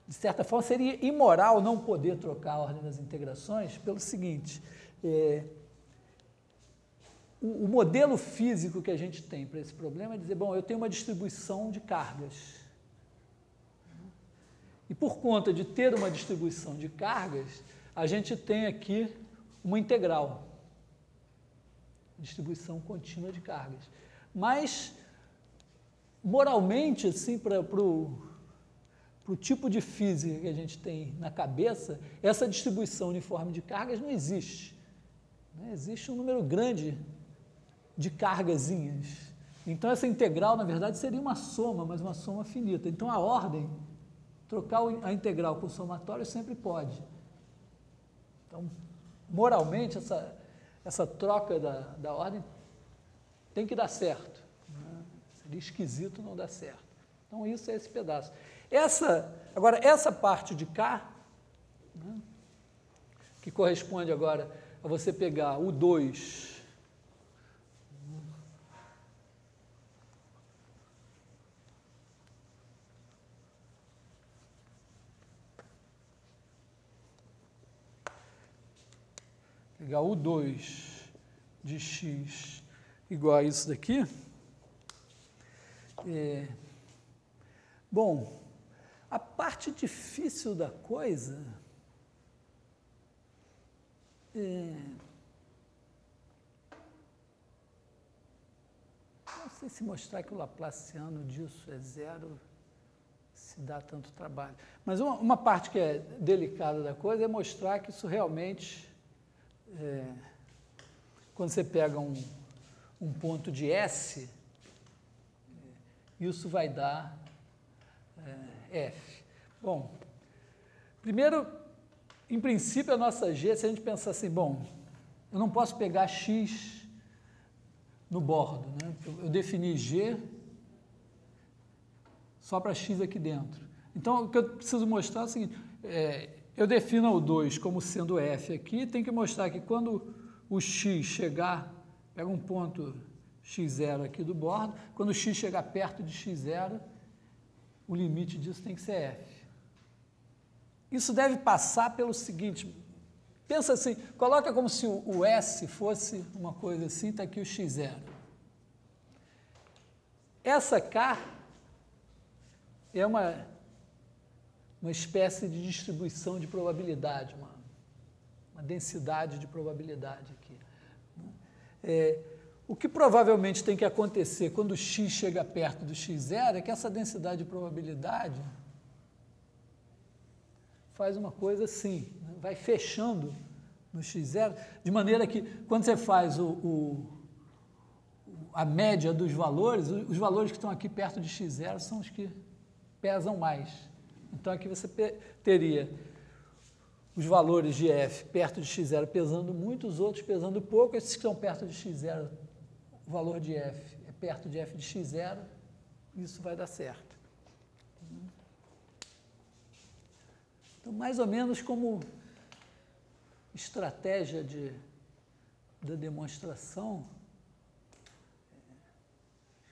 De certa forma, seria imoral não poder trocar a ordem das integrações pelo seguinte, o modelo físico que a gente tem para esse problema é dizer, bom, eu tenho uma distribuição de cargas. E por conta de ter uma distribuição de cargas, a gente tem aqui uma integral, distribuição contínua de cargas. Mas, moralmente, assim, para o tipo de física que a gente tem na cabeça, essa distribuição uniforme de cargas não existe. Existe um número grande de cargazinhas. Então, essa integral, na verdade, seria uma soma, mas uma soma finita. Então, a ordem, trocar a integral com o somatório sempre pode. Então, moralmente, essa troca da ordem tem que dar certo. Seria esquisito não dar certo. Então, isso é esse pedaço. Agora, essa parte de cá, né, que corresponde agora a você pegar o 2, pegar o 2 de x igual a isso daqui, bom, a parte difícil da coisa não sei se mostrar que o Laplaciano disso é zero se dá tanto trabalho. Mas uma parte que é delicada da coisa é mostrar que isso realmente, quando você pega um ponto de S, isso vai dar F. Bom, primeiro, em princípio, a nossa G, se a gente pensar assim, bom, eu não posso pegar X no bordo, né? Eu defini G só para X aqui dentro. Então, o que eu preciso mostrar é o seguinte, eu defino o 2 como sendo F aqui, tem que mostrar que quando o X chegar, pega um ponto x0 aqui do bordo, quando o X chegar perto de x0, o limite disso tem que ser F. Isso deve passar pelo seguinte, pensa assim, coloca como se o S fosse uma coisa assim, está aqui o x0. Essa K é uma espécie de distribuição de probabilidade, uma densidade de probabilidade aqui. O que provavelmente tem que acontecer quando o x chega perto do x0 é que essa densidade de probabilidade faz uma coisa assim, né? Vai fechando no x0, de maneira que quando você faz a média dos valores, os valores que estão aqui perto de x0 são os que pesam mais. Então aqui você teria os valores de F perto de x0 pesando muito, os outros pesando pouco, esses que estão perto de x0, o valor de F é perto de F de x0, isso vai dar certo. Então, mais ou menos como estratégia da demonstração,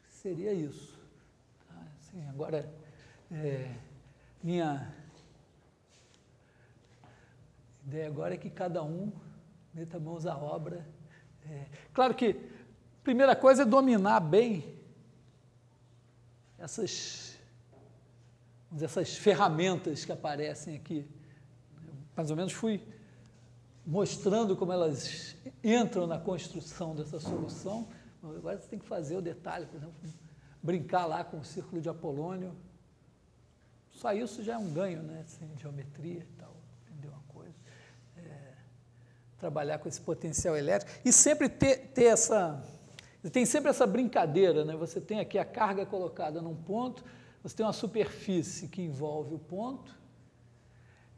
seria isso. Tá? Assim, agora, minha ideia agora é que cada um meta mãos à obra. Claro que a primeira coisa é dominar bem essas ferramentas que aparecem aqui. Eu, mais ou menos fui mostrando como elas entram na construção dessa solução. Agora você tem que fazer o detalhe, por exemplo, brincar lá com o círculo de Apolônio. Só isso já é um ganho, né? Assim, geometria e tal, aprender uma coisa. Trabalhar com esse potencial elétrico e sempre ter essa... Tem sempre essa brincadeira, né? Você tem aqui a carga colocada num ponto, você tem uma superfície que envolve o ponto.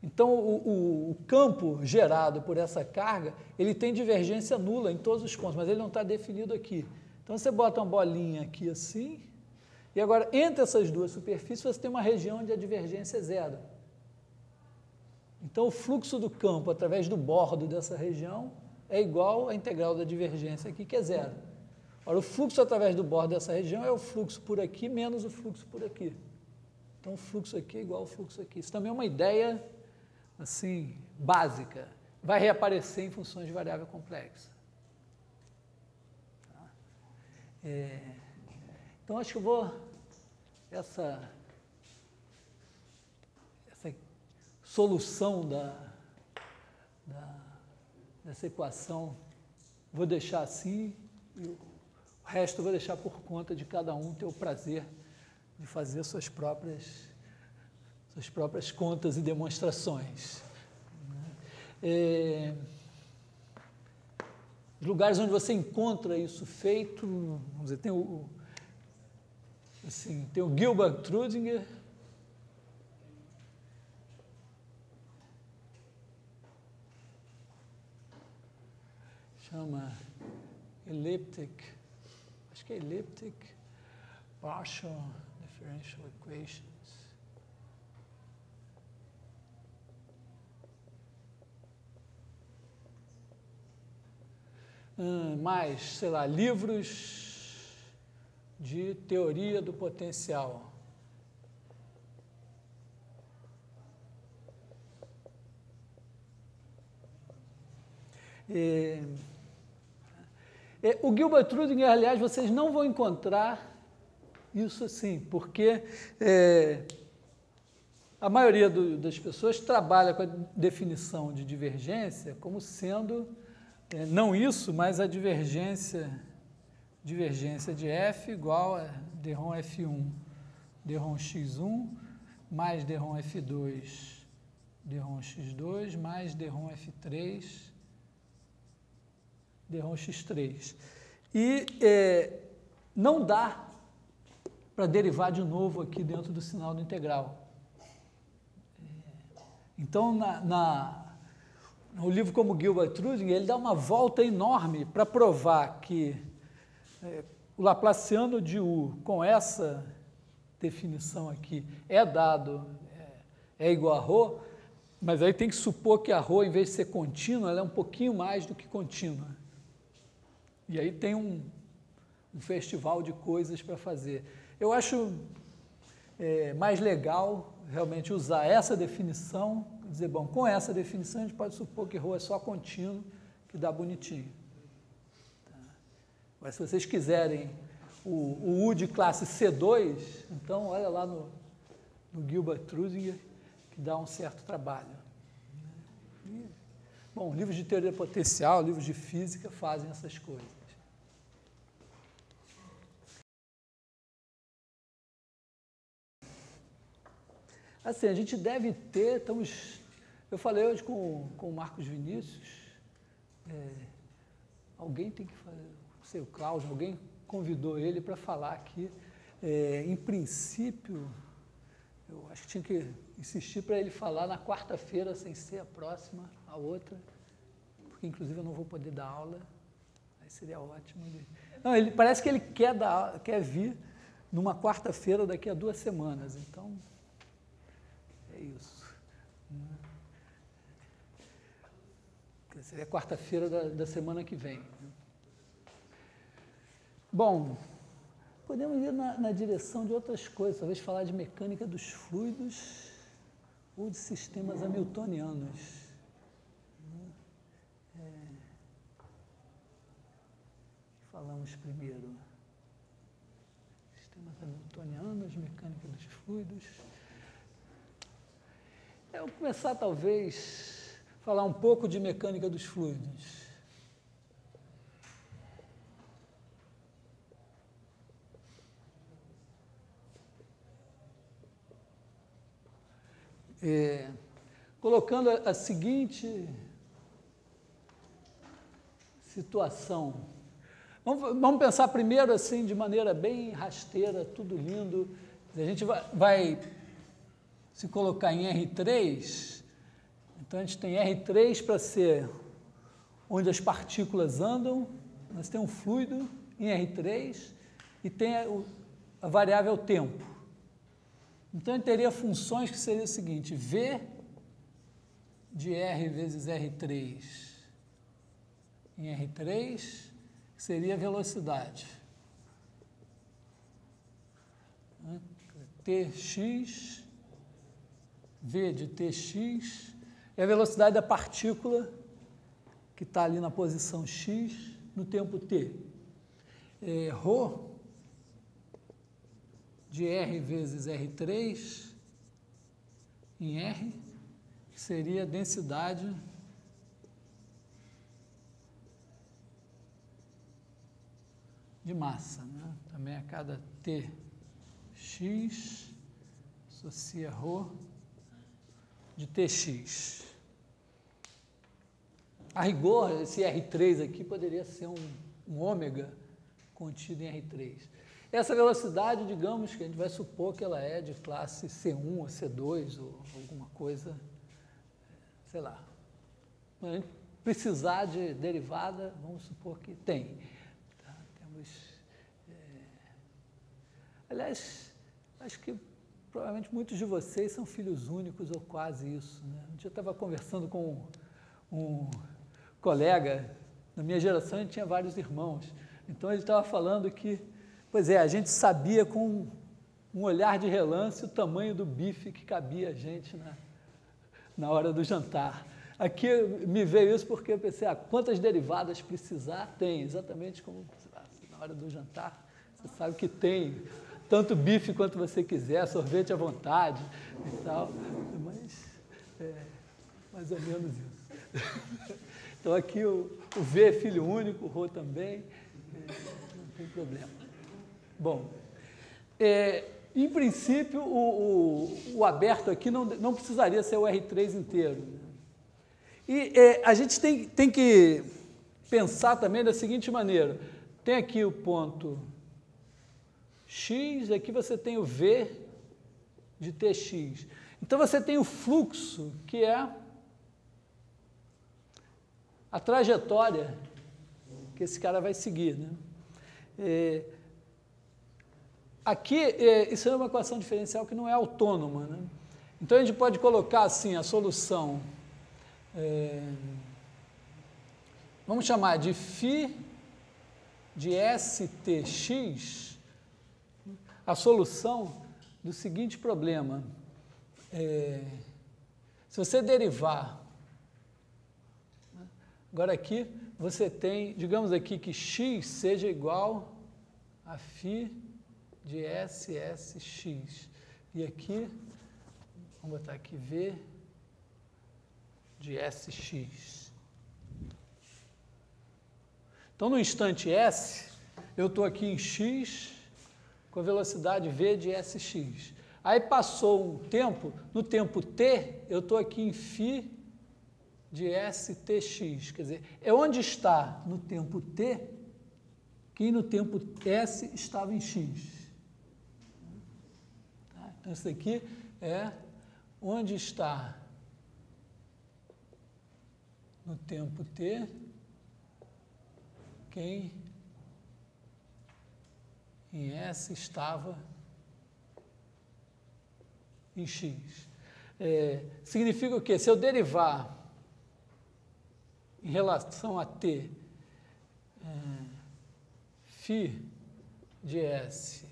Então, o campo gerado por essa carga, ele tem divergência nula em todos os pontos, mas ele não está definido aqui. Então, você bota uma bolinha aqui assim, e agora, entre essas duas superfícies, você tem uma região onde a divergência é zero. Então, o fluxo do campo através do bordo dessa região é igual à integral da divergência aqui, que é zero. Ora, o fluxo através do bordo dessa região é o fluxo por aqui menos o fluxo por aqui. Então, o fluxo aqui é igual ao fluxo aqui. Isso também é uma ideia, assim, básica. Vai reaparecer em funções de variável complexa. Tá? Então, acho que eu vou... Essa solução dessa equação, vou deixar assim, e o resto eu vou deixar por conta de cada um ter o prazer de fazer suas próprias contas e demonstrações. Os lugares onde você encontra isso feito, vamos dizer, tem o Gilbert Trudinger, chama acho que é Elliptic Partial Differential Equations. Mais, sei lá, livros de teoria do potencial. O Gilbert Trudinger, aliás, vocês não vão encontrar isso assim, porque a maioria das pessoas trabalha com a definição de divergência como sendo, não isso, mas a divergência de F igual a dρ F1, dρ x1, mais dρ F2, dρ x2, mais dρ F3, dρ x3. E não dá para derivar de novo aqui dentro do sinal do integral. Então, no livro como Gilbert-Rudin, ele dá uma volta enorme para provar que o Laplaciano de U, com essa definição aqui, é dado, é igual a ρ, mas aí tem que supor que a ρ, em vez de ser contínua, ela é um pouquinho mais do que contínua. E aí tem um festival de coisas para fazer. Eu acho mais legal realmente usar essa definição, dizer, bom, com essa definição a gente pode supor que ρ é só contínuo, que dá bonitinho. Tá? Mas se vocês quiserem o U de classe C2, então olha lá no Gilbert-Rudin, que dá um certo trabalho. Bom, livros de teoria potencial, livros de física fazem essas coisas. Assim, a gente deve ter, eu falei hoje com o Marcos Vinícius, alguém tem que fazer, não sei, o Cláudio, alguém convidou ele para falar aqui. Em princípio, eu acho que tinha que insistir para ele falar na quarta-feira, sem ser a próxima, a outra, porque inclusive eu não vou poder dar aula, aí seria ótimo. Não, ele parece que ele quer vir numa quarta-feira daqui a 2 semanas, então é isso. Seria quarta-feira da semana que vem. Bom, podemos ir na direção de outras coisas, talvez falar de mecânica dos fluidos ou de sistemas hamiltonianos. O que falamos primeiro? Sistemas hamiltonianos, mecânica dos fluidos. Eu vou começar, talvez, a falar um pouco de mecânica dos fluidos. Colocando a seguinte situação. Vamos pensar primeiro assim, de maneira bem rasteira, tudo lindo. A gente vai se colocar em R3, então a gente tem R3 para ser onde as partículas andam, nós temos um fluido em R3 e tem a variável tempo. Então, ele teria funções que seria o seguinte, V de R vezes R3 em R3 seria a velocidade. Tx, V de Tx, é a velocidade da partícula que está ali na posição x no tempo t. Rho de R vezes R3 em R, que seria a densidade de massa, né? Também a cada Tx associa ρ de Tx. A rigor, esse R3 aqui poderia ser um ômega contido em R3. Essa velocidade, digamos que a gente vai supor que ela é de classe C1 ou C2 ou alguma coisa, sei lá. Quando a gente precisar de derivada, vamos supor que tem. Tá? Temos, aliás, acho que provavelmente muitos de vocês são filhos únicos ou quase isso. Né? Um dia eu estava conversando com um colega, na minha geração a gente tinha vários irmãos, então ele estava falando que, pois é, a gente sabia com um olhar de relance o tamanho do bife que cabia a gente na hora do jantar. Aqui me veio isso porque eu pensei, quantas derivadas precisar tem, exatamente como na hora do jantar, você sabe que tem tanto bife quanto você quiser, sorvete à vontade e tal, mas mais ou menos isso. Então aqui o V é filho único, o Rho também, não tem problema. Bom, em princípio o aberto aqui não precisaria ser o R3 inteiro. E a gente tem que pensar também da seguinte maneira, tem aqui o ponto x, aqui você tem o v de tx. Então você tem o fluxo, que é a trajetória que esse cara vai seguir, né? Aqui, isso é uma equação diferencial que não é autônoma, né? Então a gente pode colocar assim a solução, vamos chamar de φ de STX, a solução do seguinte problema. Se você derivar, agora aqui você tem, digamos aqui que x seja igual a φ de SSX, e aqui, vamos botar aqui V de SX. Então, no instante S, eu estou aqui em x com a velocidade V de SX. Aí passou um tempo, no tempo t, eu estou aqui em φ de STX, quer dizer, é onde está no tempo t, que no tempo S estava em x. Tá? Então, isso aqui é onde está no tempo t, quem em S estava em x. Significa o quê? Se eu derivar em relação a t, φ de S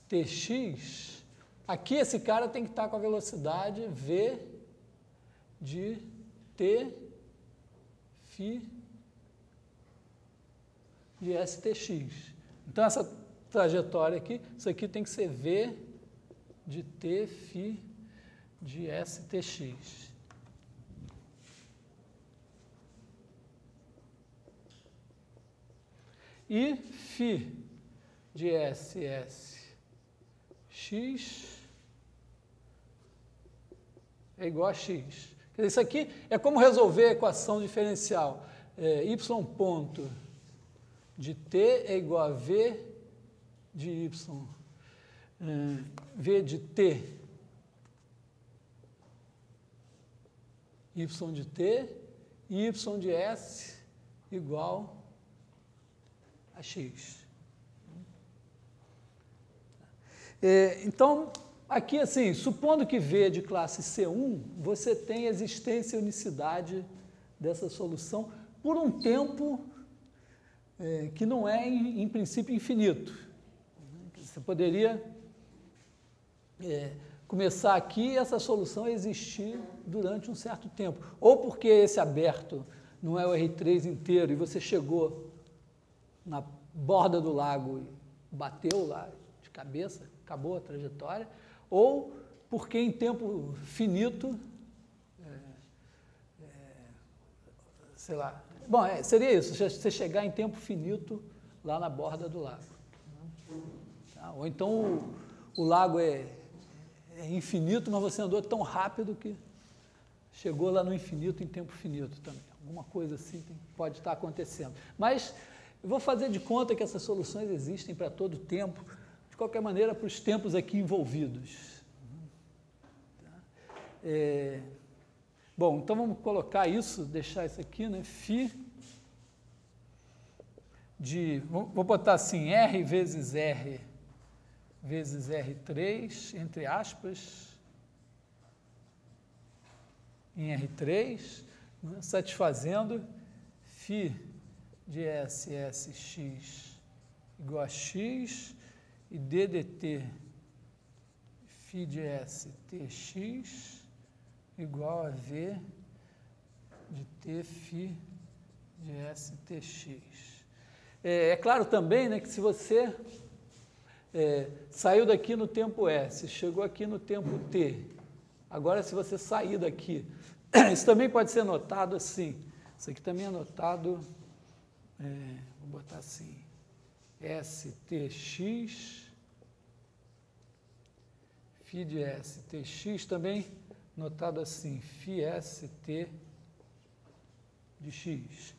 tx, aqui esse cara tem que estar com a velocidade v de t φ de STX. Então, essa trajetória aqui, isso aqui tem que ser v de t φ de STX. E φ de SSX é igual a x. Quer dizer, isso aqui é como resolver a equação diferencial. Y ponto de t é igual a v de y. V de t, y de t, e y de s igual a x. Então, aqui assim, supondo que V de classe C1, você tem existência e unicidade dessa solução por um tempo que não é, em princípio, infinito. Você poderia começar aqui e essa solução existir durante um certo tempo. Ou porque esse aberto não é o R3 inteiro e você chegou na borda do lago e bateu lá de cabeça, acabou a trajetória, ou porque em tempo finito, sei lá, bom, seria isso, você chegar em tempo finito lá na borda do lago. Tá? Ou então o lago é infinito, mas você andou tão rápido que chegou lá no infinito em tempo finito também. Alguma coisa assim pode estar acontecendo. Mas eu vou fazer de conta que essas soluções existem para todo o tempo, de qualquer maneira, para os tempos aqui envolvidos. Bom, então vamos colocar isso, deixar isso aqui, né? Φ de, vou botar assim, R vezes R3, entre aspas, em R3, né? Satisfazendo φ de SSX igual a x e d dt φ de STX igual a v de t φ de STX. É claro também, né, que se você saiu daqui no tempo S, chegou aqui no tempo t, agora se você sair daqui, isso também pode ser notado assim, isso aqui também é notado, vou botar assim, STX, φ de STX, também notado assim, φ ST de x.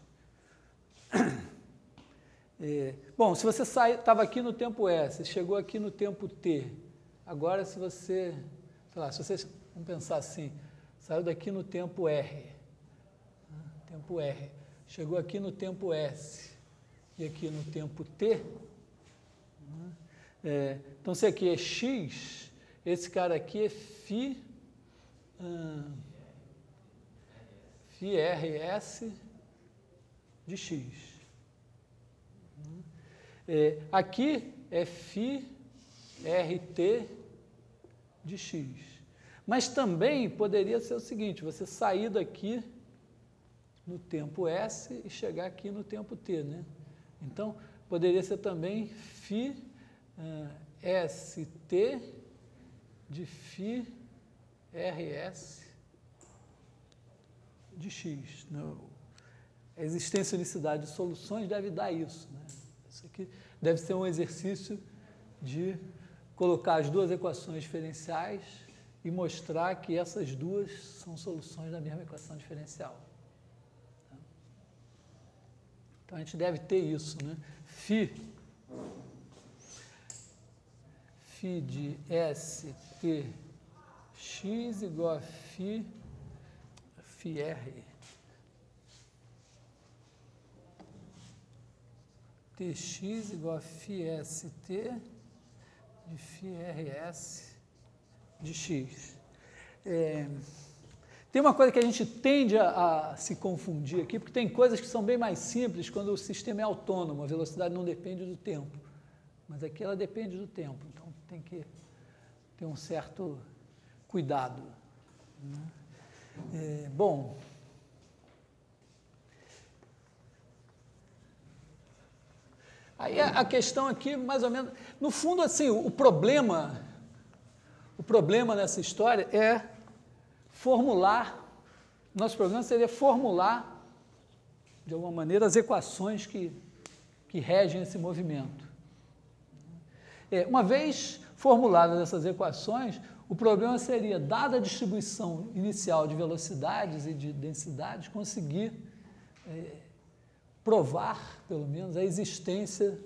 Bom, se você estava aqui no tempo S, chegou aqui no tempo T, agora se você, sei lá, se você, vamos pensar assim, saiu daqui no tempo R, chegou aqui no tempo S e aqui no tempo T, então se aqui é X, esse cara aqui é φ RS de X. Aqui é φ RT de X. Mas também poderia ser o seguinte, você sair daqui no tempo S e chegar aqui no tempo T, né? Então, poderia ser também φ ST de φ RS de X. A existência e unicidade de soluções deve dar isso, né? Isso aqui deve ser um exercício de colocar as duas equações diferenciais e mostrar que essas duas são soluções da mesma equação diferencial. Então, a gente deve ter isso, né? Φ de STX igual a φ R TX igual a φ ST de φ RS de X. Tem uma coisa que a gente tende a se confundir aqui, porque tem coisas que são bem mais simples quando o sistema é autônomo, a velocidade não depende do tempo, mas aqui ela depende do tempo, então tem que ter um certo cuidado, né? Bom, aí a questão aqui, mais ou menos, no fundo, assim, o problema nessa história é formular, nosso problema seria formular, de alguma maneira, as equações que regem esse movimento. Uma vez formuladas essas equações, o problema seria, dada a distribuição inicial de velocidades e de densidades, conseguir provar, pelo menos, a existência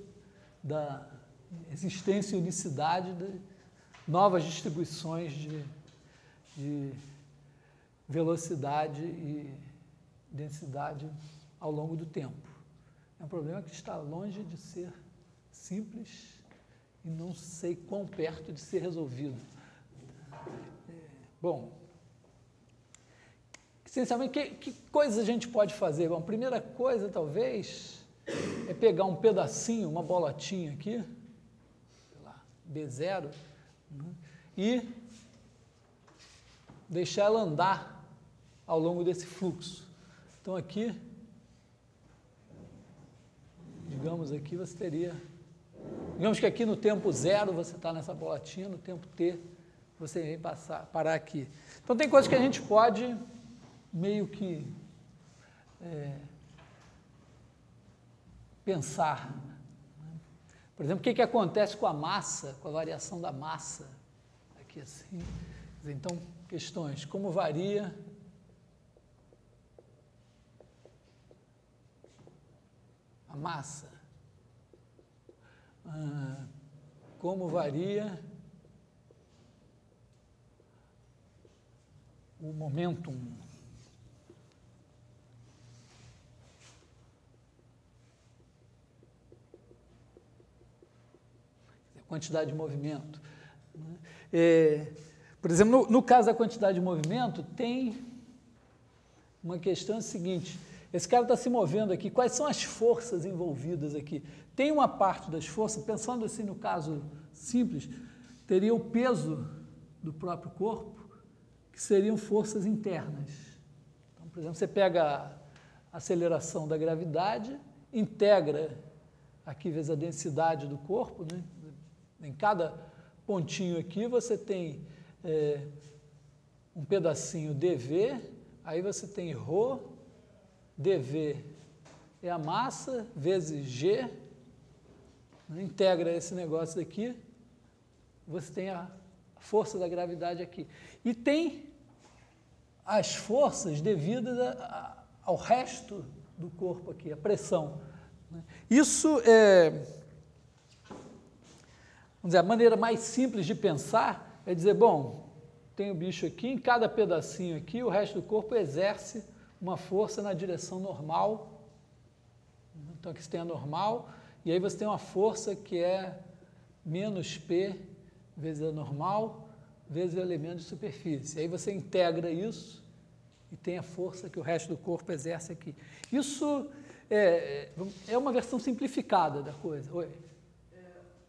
e unicidade de novas distribuições de velocidade e densidade ao longo do tempo. É um problema que está longe de ser simples e não sei quão perto de ser resolvido. Bom, essencialmente, que coisas a gente pode fazer? Bom, a primeira coisa, talvez, é pegar um pedacinho, uma bolotinha aqui, sei lá, B0, né, e deixar ela andar ao longo desse fluxo. Então, aqui, digamos aqui, você teria... Digamos que aqui no tempo 0 você está nessa bolotinha, no tempo t você vem parar aqui. Então, tem coisas que a gente pode meio que pensar. Por exemplo, o que acontece com a massa, com a variação da massa? Aqui assim. Então, questões, como varia a massa? Como varia o momentum? A quantidade de movimento. Por exemplo, no caso da quantidade de movimento, tem uma questão seguinte: esse cara está se movendo aqui, quais são as forças envolvidas aqui? Tem uma parte das forças, pensando assim no caso simples, teria o peso do próprio corpo, que seriam forças internas. Então, por exemplo, você pega a aceleração da gravidade, integra aqui vezes a densidade do corpo, né? Em cada pontinho aqui você tem um pedacinho dV, aí você tem ρ, dV é a massa, vezes G, né? Integra esse negócio daqui, você tem a força da gravidade aqui. E tem as forças devidas ao resto do corpo aqui, a pressão. Isso é, vamos dizer, a maneira mais simples de pensar é dizer, bom, tem o bicho aqui, em cada pedacinho aqui, o resto do corpo exerce uma força na direção normal. Então aqui você tem a normal, e aí você tem uma força que é menos P vezes a normal, vezes o elemento de superfície. Aí você integra isso e tem a força que o resto do corpo exerce aqui. Isso é uma versão simplificada da coisa. Oi?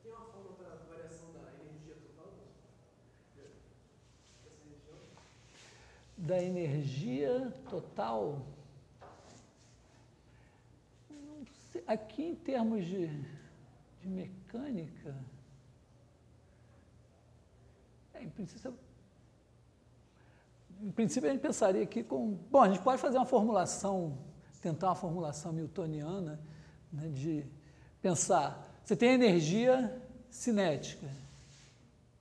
Tem uma fórmula para a variação da energia total? Da energia total? Não sei. Aqui em termos de mecânica, em princípio a gente pensaria aqui com... Bom, a gente pode fazer uma formulação, tentar uma formulação newtoniana, né, de pensar, você tem energia cinética,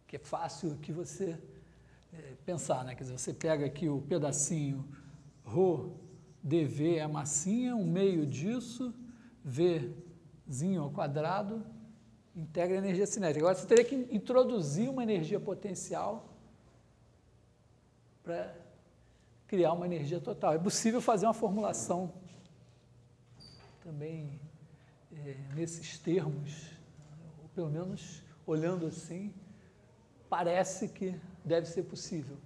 que é fácil aqui você pensar, né? Quer dizer, você pega aqui o pedacinho ρ dv é a massinha, um meio disso, Vzinho ao quadrado, integra a energia cinética. Agora você teria que introduzir uma energia potencial para criar uma energia total. É possível fazer uma formulação também nesses termos, ou pelo menos olhando assim, parece que deve ser possível.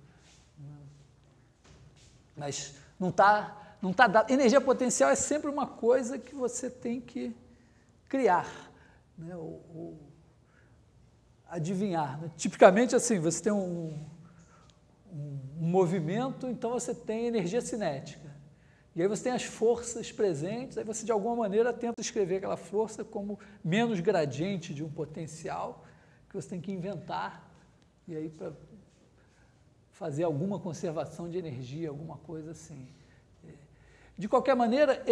Mas não está dado. Energia potencial é sempre uma coisa que você tem que criar, né, ou adivinhar. Né? Tipicamente assim, você tem um movimento, então você tem energia cinética. E aí você tem as forças presentes, aí você de alguma maneira tenta escrever aquela força como menos gradiente de um potencial, que você tem que inventar, e aí para fazer alguma conservação de energia, alguma coisa assim. De qualquer maneira,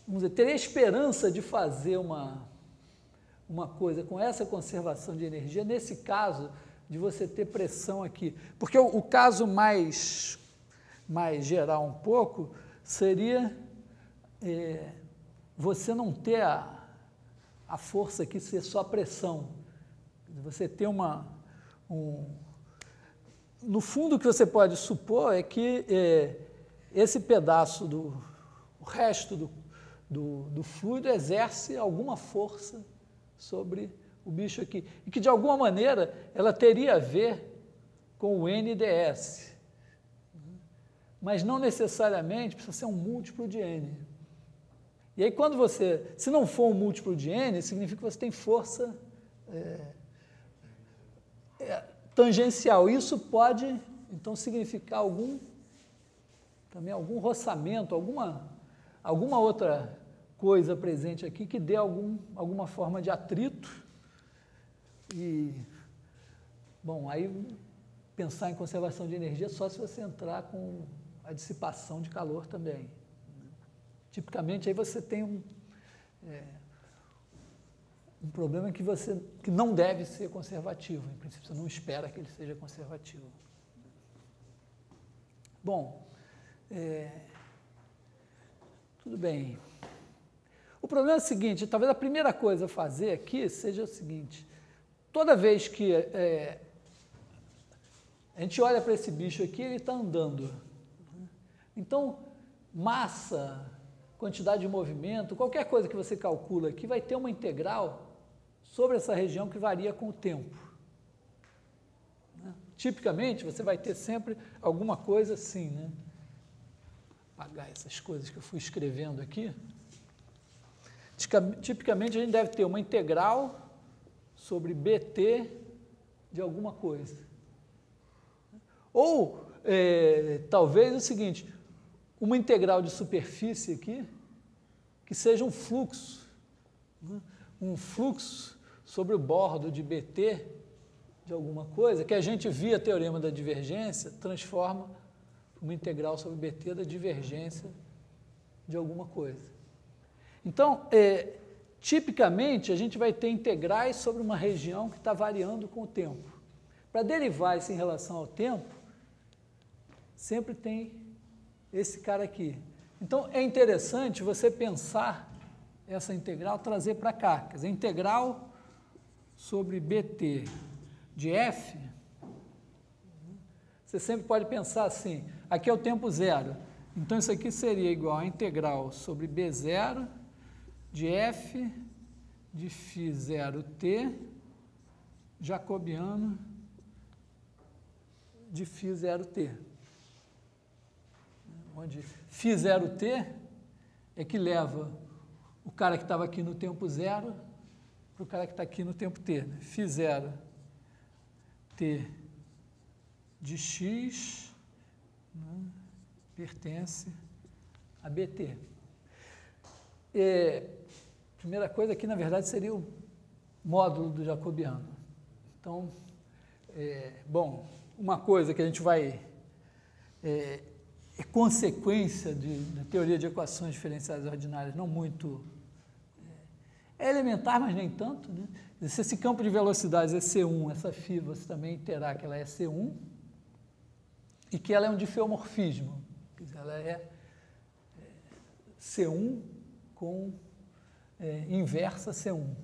vamos dizer, teria esperança de fazer uma coisa com essa conservação de energia, nesse caso, de você ter pressão aqui. Porque o caso mais geral um pouco seria você não ter a força aqui ser só pressão. Você ter no fundo, o que você pode supor é que esse pedaço o resto do fluido exerce alguma força sobre o bicho aqui, e que de alguma maneira ela teria a ver com o NDS, mas não necessariamente precisa ser um múltiplo de N. E aí quando se não for um múltiplo de N, significa que você tem força tangencial. Isso pode, então, significar algum roçamento, alguma outra coisa presente aqui que dê alguma forma de atrito. E, bom, aí pensar em conservação de energia só se você entrar com a dissipação de calor também. Tipicamente, aí você tem um problema que não deve ser conservativo. Em princípio, você não espera que ele seja conservativo. Bom, tudo bem. O problema é o seguinte, talvez a primeira coisa a fazer aqui seja o seguinte: toda vez que a gente olha para esse bicho aqui, ele está andando. Então, massa, quantidade de movimento, qualquer coisa que você calcula aqui vai ter uma integral sobre essa região que varia com o tempo. Tipicamente, você vai ter sempre alguma coisa assim, né? Vou apagar essas coisas que eu fui escrevendo aqui. Tipicamente, a gente deve ter uma integral sobre BT de alguma coisa. Ou, talvez o seguinte, uma integral de superfície aqui, que seja um fluxo, né? Um fluxo sobre o bordo de BT de alguma coisa, que a gente, via teorema da divergência, transforma uma integral sobre BT da divergência de alguma coisa. Então, tipicamente, a gente vai ter integrais sobre uma região que está variando com o tempo. Para derivar isso em relação ao tempo, sempre tem esse cara aqui. Então, é interessante você pensar essa integral, trazer para cá. Quer dizer, integral sobre bt de f, você sempre pode pensar assim, aqui é o tempo zero, então isso aqui seria igual a integral sobre b0 de f de φ0t jacobiano de φ0t, onde φ0t é que leva o cara que estava aqui no tempo zero para o cara que está aqui no tempo t. Né? φ0t de x, né, pertence a bt. Primeira coisa aqui, na verdade, seria o módulo do jacobiano. Então, bom, uma coisa que a gente vai... é consequência da teoria de equações diferenciais ordinárias, não muito... É elementar, mas nem tanto, né? Se esse campo de velocidades é C1, essa φ, você também terá que ela é C1 e que ela é um difeomorfismo. Quer dizer, ela é C1 com inversa C1.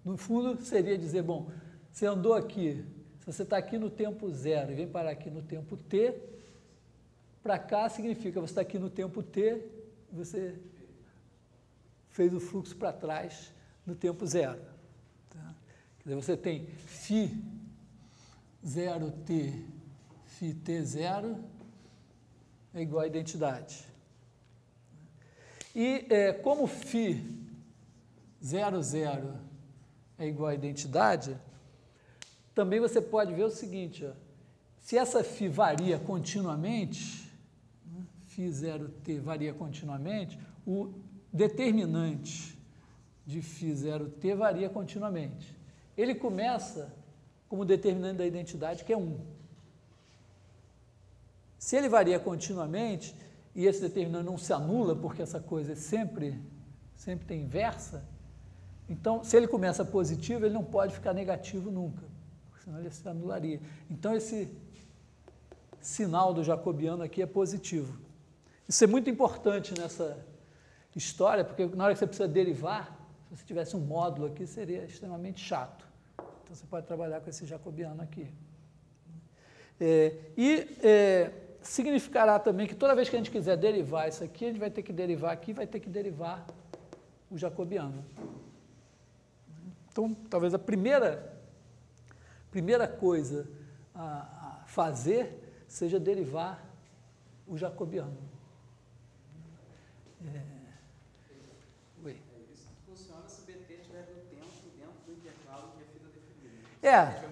No fundo, seria dizer, bom, você andou aqui, se você está aqui no tempo zero e vem parar aqui no tempo t, para cá significa você está aqui no tempo t, você fez o fluxo para trás no tempo zero. Tá? Quer dizer, você tem φ0t, φt0 é igual a identidade. E como φ00 é igual a identidade, também você pode ver o seguinte, ó, se essa φ varia continuamente, né, φ0t varia continuamente, o determinante de φ0t varia continuamente. Ele começa como determinante da identidade, que é 1. Se ele varia continuamente, e esse determinante não se anula, porque essa coisa sempre tem inversa, então, se ele começa positivo, ele não pode ficar negativo nunca, porque senão ele se anularia. Então, esse sinal do jacobiano aqui é positivo. Isso é muito importante nessa história, porque na hora que você precisa derivar, se você tivesse um módulo aqui, seria extremamente chato. Então, você pode trabalhar com esse jacobiano aqui. Significará também que toda vez que a gente quiser derivar isso aqui, a gente vai ter que derivar aqui, vai ter que derivar o jacobiano. Então, talvez a primeira coisa a fazer seja derivar o jacobiano. Isso funciona se o BT estiver no tempo dentro do intervalo que a fita definida.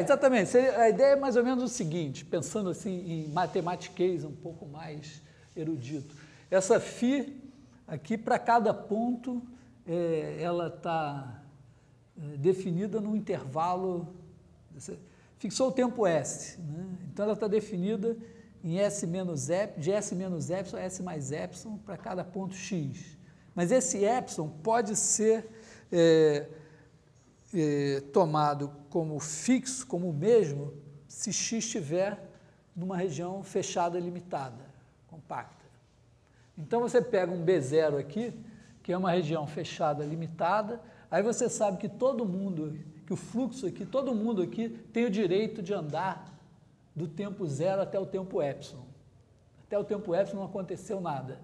Exatamente. A ideia é mais ou menos o seguinte, pensando assim em matematiquês um pouco mais erudito. Essa φ aqui, para cada ponto, ela está definida num intervalo, você fixou o tempo S, né? Então ela está definida em S menos epsilon, de S menos epsilon a S mais epsilon para cada ponto x. Mas esse epsilon pode ser tomado como fixo, como o mesmo, se x estiver numa região fechada limitada, compacta. Então você pega um B0 aqui, que é uma região fechada limitada, aí você sabe que todo mundo, que o fluxo aqui, todo mundo aqui tem o direito de andar do tempo zero até o tempo epsilon. Até o tempo epsilon não aconteceu nada.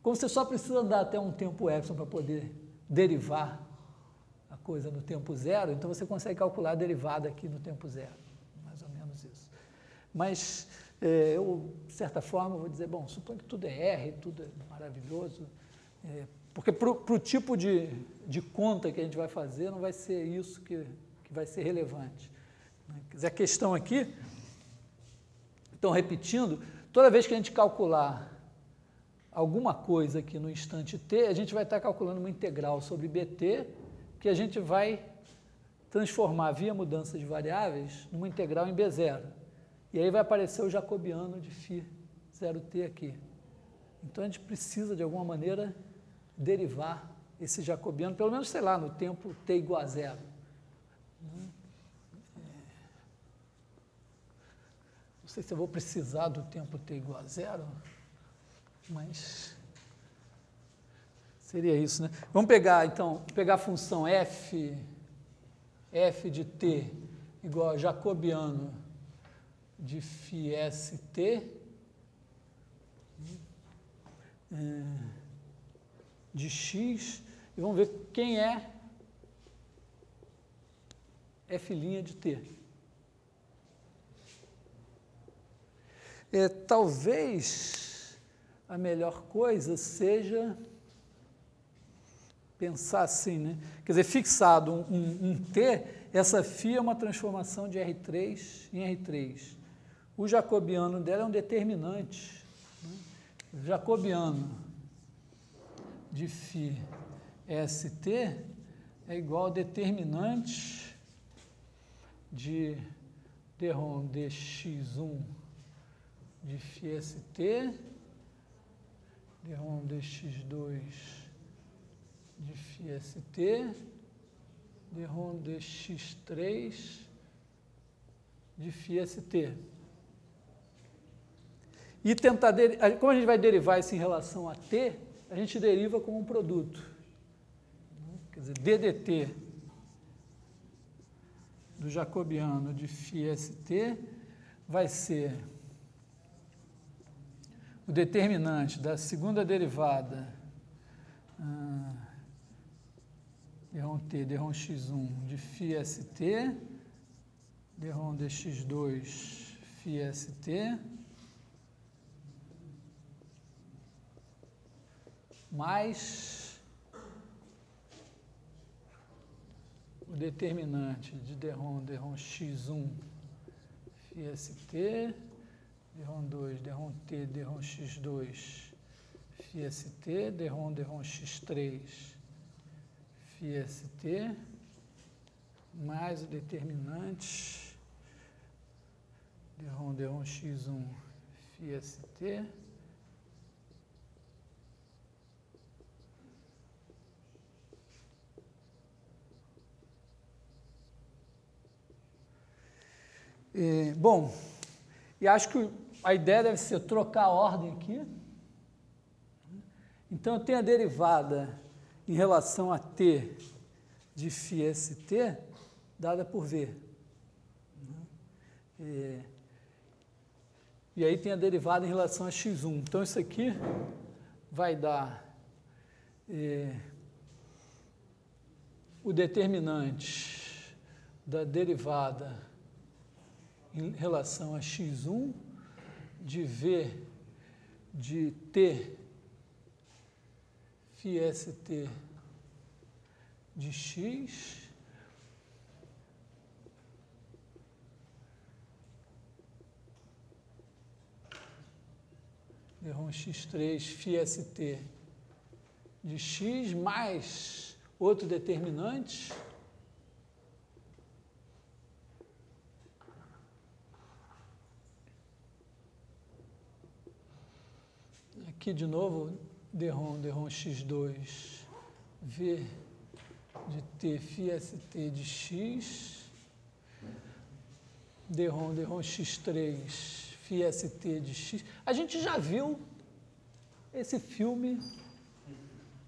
Como você só precisa andar até um tempo epsilon para poder derivar a coisa no tempo zero, então você consegue calcular a derivada aqui no tempo zero. Mais ou menos isso. Mas eu, de certa forma, vou dizer, bom, suponho que tudo é R, tudo é maravilhoso, porque para o tipo de conta que a gente vai fazer, não vai ser isso que vai ser relevante. Quer dizer, a questão aqui, então, repetindo, toda vez que a gente calcular alguma coisa aqui no instante t, a gente vai estar calculando uma integral sobre bt, que a gente vai transformar via mudança de variáveis numa integral em B0. E aí vai aparecer o jacobiano de φ0t aqui. Então, a gente precisa, de alguma maneira, derivar esse jacobiano, pelo menos, sei lá, no tempo t igual a zero. Não sei se eu vou precisar do tempo t igual a zero, mas Seria isso, né? Vamos pegar, então, a função f de t igual a jacobiano de φst de x, e vamos ver quem é f' de t. Talvez a melhor coisa seja pensar assim, né? Quer dizer, fixado um t, essa φ é uma transformação de R3 em R3. O jacobiano dela é um determinante, né? O jacobiano de φ st é igual ao determinante de dρ dx1 de φ st, dρ dx2 de φ st, dρ dx3 de φ st. E tentar, como a gente vai derivar isso em relação a t, a gente deriva como um produto. Quer dizer, ddt do jacobiano de φ st vai ser o determinante da segunda derivada dρt, dρx1 de φ st, dρ dx2 φ st, mais o determinante de dρx1 φ st, dρ2, dρt, dρx2 φ st, dρ dρx3 φ st, mais o determinante dρ dρx1 φ st, bom, e acho que a ideia deve ser trocar a ordem aqui. Então, eu tenho a derivada em relação a t de φ st dada por v. E aí tem a derivada em relação a x1. Então, isso aqui vai dar o determinante da derivada em relação a x1 de v de t φ st de x dρ x3 φ st de x mais outro determinante aqui de novo dρ x2 v de t φ st de x, dρ x3 φ st de x. A gente já viu esse filme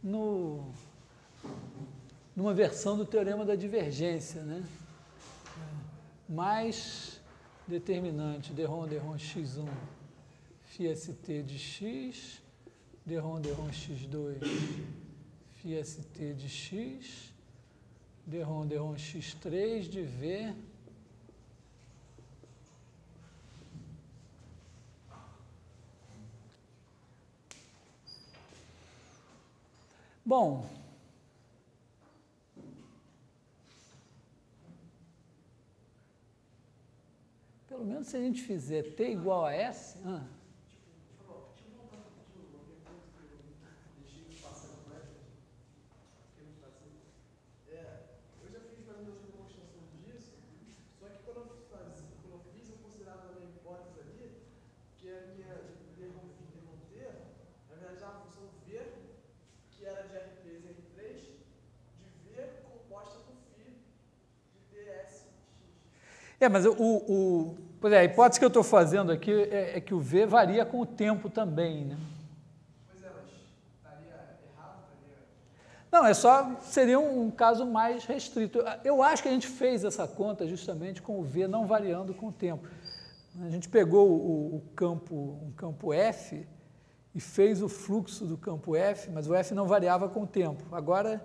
numa versão do teorema da divergência, né? Mais determinante dρ x1 φ st de x, dρ x2 φ st de x, dρ x3 de v bom, pelo menos se a gente fizer t igual a s, mas a hipótese que eu estou fazendo aqui é que o V varia com o tempo também, né? Pois é, mas estaria errado, estaria Não, seria um caso mais restrito. Eu acho que a gente fez essa conta justamente com o V não variando com o tempo. A gente pegou um campo F e fez o fluxo do campo F, mas o F não variava com o tempo. Agora,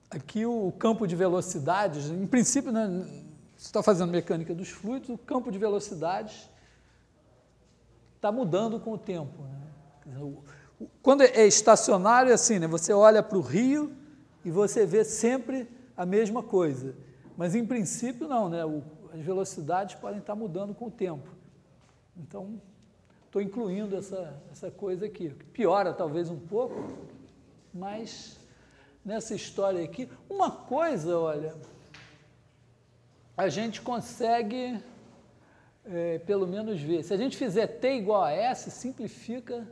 aqui o campo de velocidades, em princípio, né, você está fazendo mecânica dos fluidos, o campo de velocidades está mudando com o tempo. Né? Quando é estacionário, é assim, né, você olha para o rio e você vê sempre a mesma coisa. Mas, em princípio, não, né? As velocidades podem estar mudando com o tempo. Então, estou incluindo essa coisa aqui. Piora talvez um pouco, mas nessa história aqui, uma coisa, olha, a gente consegue pelo menos ver. Se a gente fizer T igual a S, simplifica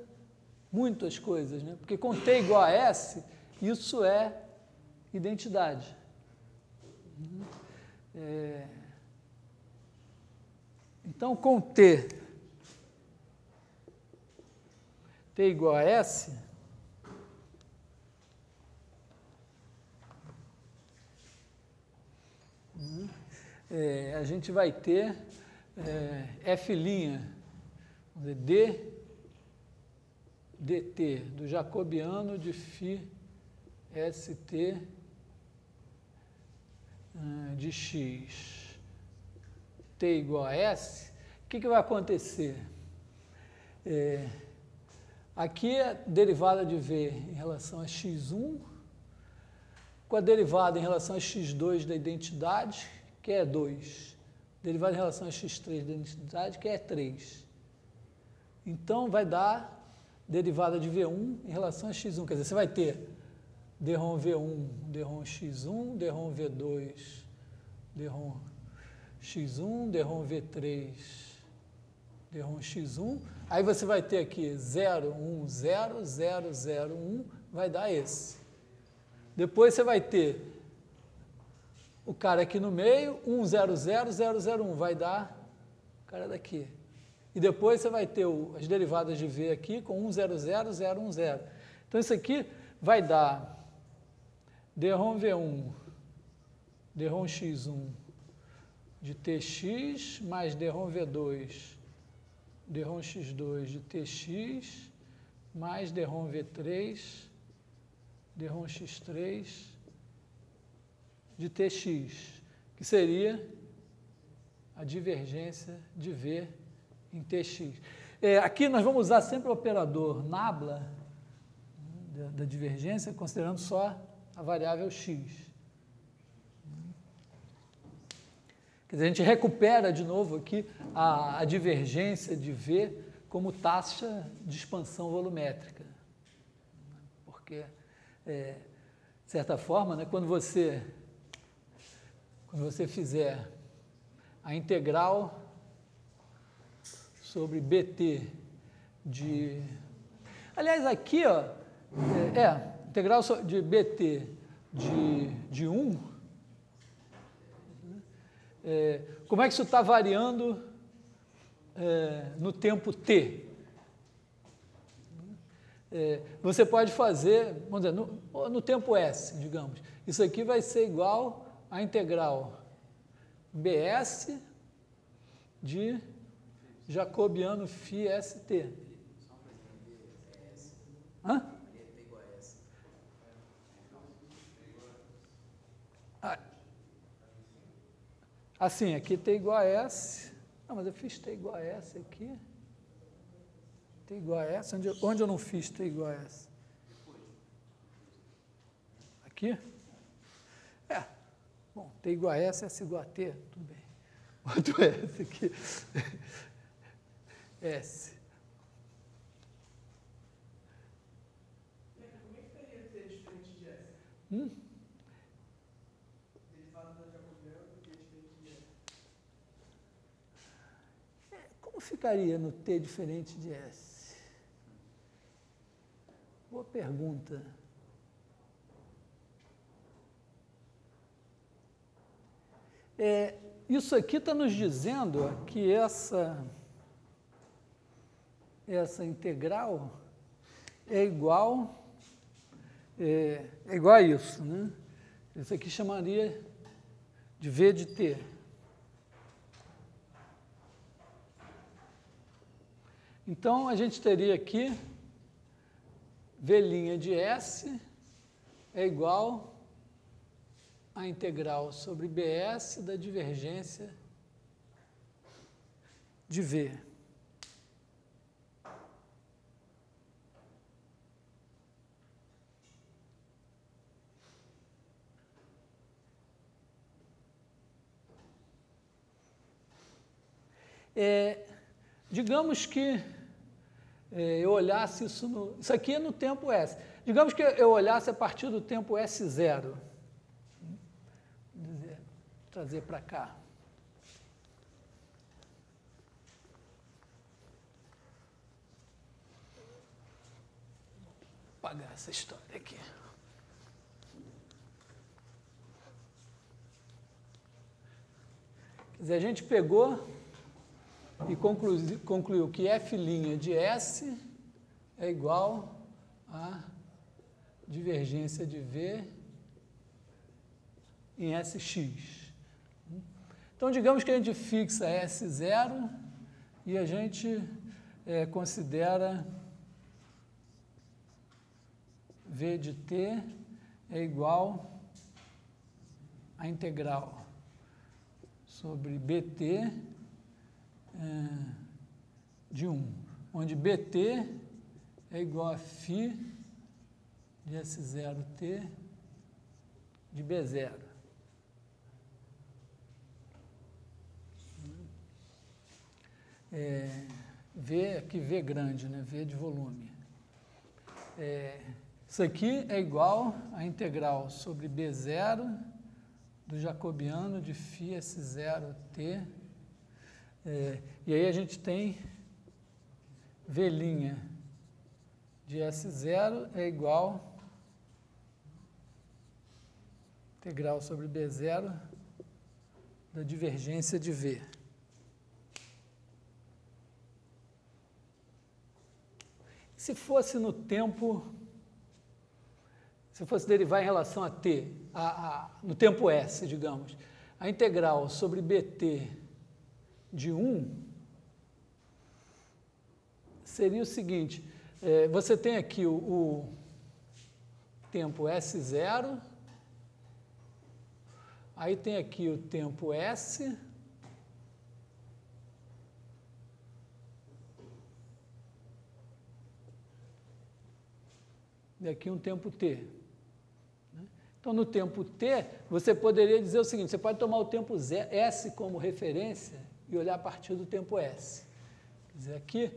muito as coisas, né? Porque com T igual a S, isso é identidade. Então, com T igual a S, a gente vai ter F', vamos dizer, dt, do jacobiano de φ st de x. T igual a S, o que vai acontecer? Aqui a derivada de V em relação a x1, com a derivada em relação a x2 da identidade, que é 2. Derivada em relação a x3 da identidade, que é 3. Então, vai dar derivada de V1 em relação a x1. Quer dizer, você vai ter dρ V1, dρ x1, dρ V2, dρ x1, dρ V3, dρ x1. Aí você vai ter aqui 0, 1, 0, 0, 0, 1, vai dar esse. Depois você vai ter o cara aqui no meio, 1, 0, 0, 0, 0, 1, vai dar o cara daqui. E depois você vai ter as derivadas de V aqui com 1, 0, 0, 0, 1, 0. Então, isso aqui vai dar dρ V1, dρ x1 de Tx mais dρ V2, dρ x2 de Tx mais dρ V3, dρ x3 de Tx, que seria a divergência de V em Tx. Aqui nós vamos usar sempre o operador nabla da divergência, considerando só a variável x. Quer dizer, a gente recupera de novo aqui a divergência de V como taxa de expansão volumétrica. Porque, de certa forma, né, quando você fizer a integral sobre BT de... Aliás, aqui, ó, integral de BT de 1, como é que isso está variando no tempo t? Você pode fazer, vamos dizer, no tempo s, digamos. Isso aqui vai ser igual a integral bs de jacobiano φ st. Hã? Assim, aqui T igual a S. Não, mas eu fiz T igual a S aqui. T igual a S. Onde eu não fiz T igual a S? Aqui? Bom, T igual a S, S igual a T. Tudo bem. Outro S aqui. S. Como é que ficaria T diferente de S? Derivada da jacobiana do T diferente de S. Como ficaria no T diferente de S? Boa pergunta. Isso aqui está nos dizendo que essa integral é igual é igual a isso, né? Isso aqui chamaria de V de T. Então, a gente teria aqui V' de S é igual a integral sobre BS da divergência de V. Digamos que eu olhasse isso isso aqui é no tempo S. Digamos que eu olhasse a partir do tempo S0. Vou trazer para cá. Vou apagar essa história aqui. Quer dizer, a gente pegou e concluiu que F' de S é igual a divergência de V em Sx. Então, digamos que a gente fixa S0 e a gente considera V de T é igual a integral sobre BT de 1, onde BT é igual a φ de S0T de B0. V, aqui V grande, né? V de volume. Isso aqui é igual a integral sobre B0 do jacobiano de φ S0T. E aí a gente tem V' de S0 é igual a integral sobre B0 da divergência de V. Se fosse no tempo, se fosse derivar em relação a T, no tempo S, digamos, a integral sobre BT de 1 seria o seguinte, você tem aqui o tempo S0, aí tem aqui o tempo S, e aqui um tempo T. Então, no tempo T, você poderia dizer o seguinte, você pode tomar o tempo S como referência e olhar a partir do tempo S. Quer dizer, aqui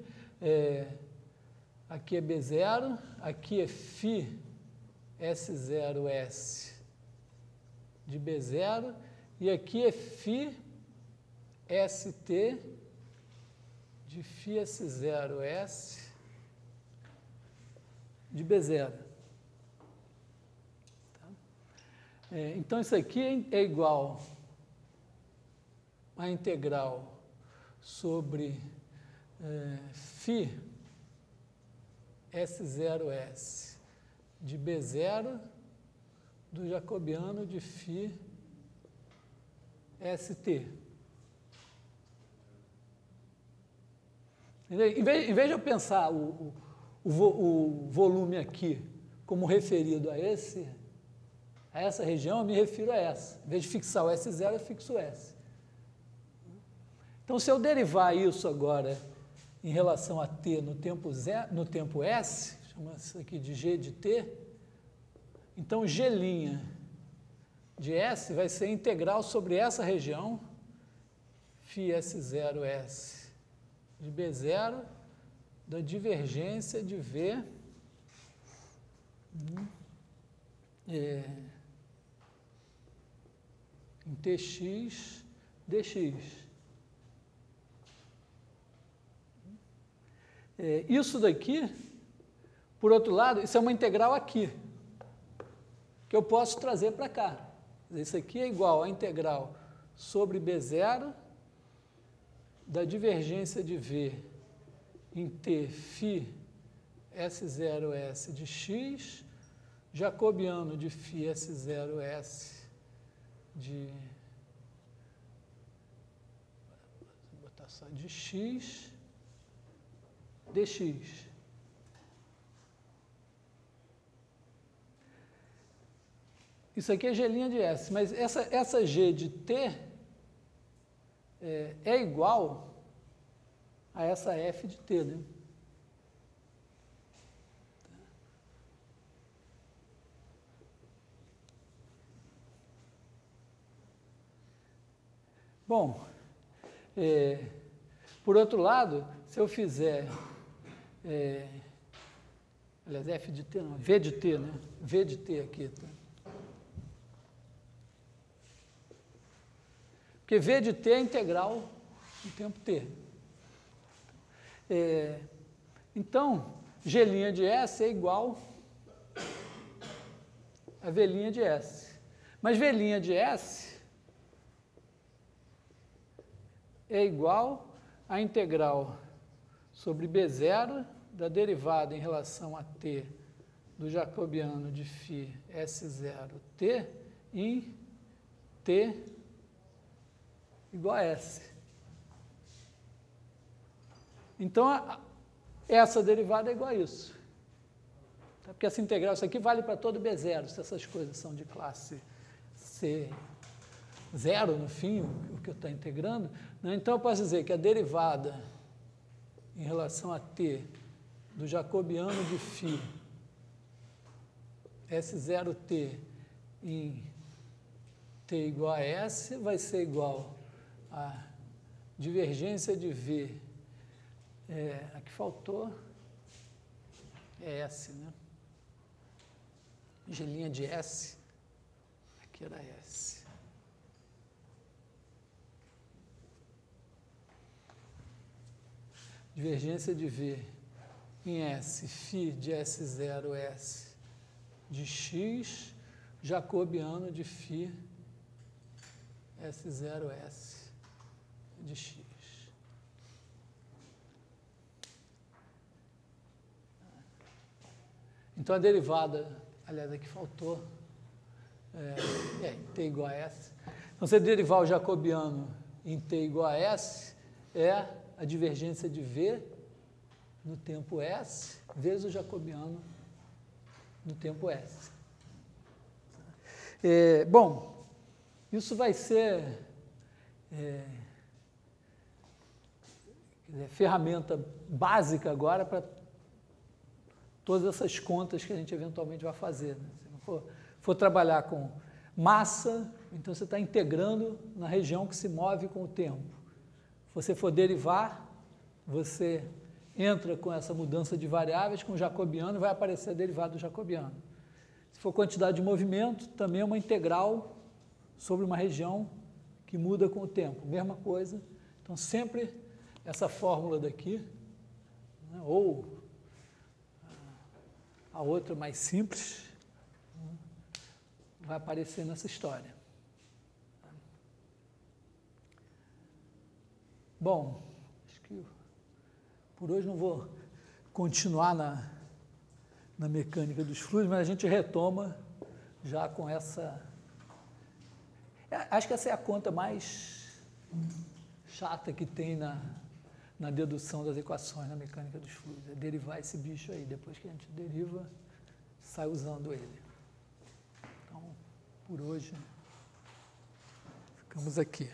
é B0, aqui é φ S0S de B0, e aqui é φ ST de φ S0S de B0. Então, isso aqui é igual a integral sobre φ S0S de B0 do jacobiano de φ ST. Em vez de eu pensar o volume aqui como referido a essa região, eu me refiro a essa. Em vez de fixar o S0, eu fixo o S. Então, se eu derivar isso agora em relação a T no tempo S, chama isso aqui de G de T, então G' de S vai ser integral sobre essa região, φ S0S de B0, da divergência de V em Tx dx. Isso daqui, por outro lado, isso é uma integral aqui, que eu posso trazer para cá. Isso aqui é igual à integral sobre B0 da divergência de V em T φ S0S de x, jacobiano de φ S0S de, vou botar só de x dx. Isso aqui é G' de S, mas essa G de T é igual a essa F de T, né? Bom, por outro lado, se eu fizer, aliás, F de T não, V de T, né? V de T aqui, tá? Porque V de T é integral no tempo T. Então, G' de S é igual a V' de S. Mas V' de S é igual a integral sobre B0 da derivada em relação a T do jacobiano de φ S0T em T igual a S. Então, essa derivada é igual a isso. Porque essa integral, isso aqui vale para todo B0, se essas coisas são de classe C0, no fim, o que eu estou integrando. Né? Então, eu posso dizer que a derivada em relação a T do jacobiano de φ S0T em T igual a S vai ser igual a divergência de V, a que faltou é S, né? G' de S, aqui era S. Divergência de V em S, φ de S0S de x, jacobiano de φ S0S de x. Então, a derivada, aliás, aqui faltou, T igual a S. Então, se derivar o jacobiano em T igual a S, é a divergência de V no tempo S, vezes o jacobiano no tempo S. Bom, isso vai ser ferramenta básica agora para todas essas contas que a gente eventualmente vai fazer. Né? Se não for trabalhar com massa, então você está integrando na região que se move com o tempo. Se você for derivar, você entra com essa mudança de variáveis com o jacobiano e vai aparecer a derivada do jacobiano. Se for quantidade de movimento, também é uma integral sobre uma região que muda com o tempo. Mesma coisa. Então, sempre essa fórmula daqui, né, ou a outra mais simples, vai aparecer nessa história. Bom, acho que por hoje não vou continuar na mecânica dos fluidos, mas a gente retoma já com essa... Acho que essa é a conta mais chata que tem na dedução das equações na mecânica dos fluidos, é derivar esse bicho aí. Depois que a gente deriva, sai usando ele. Então, por hoje, ficamos aqui.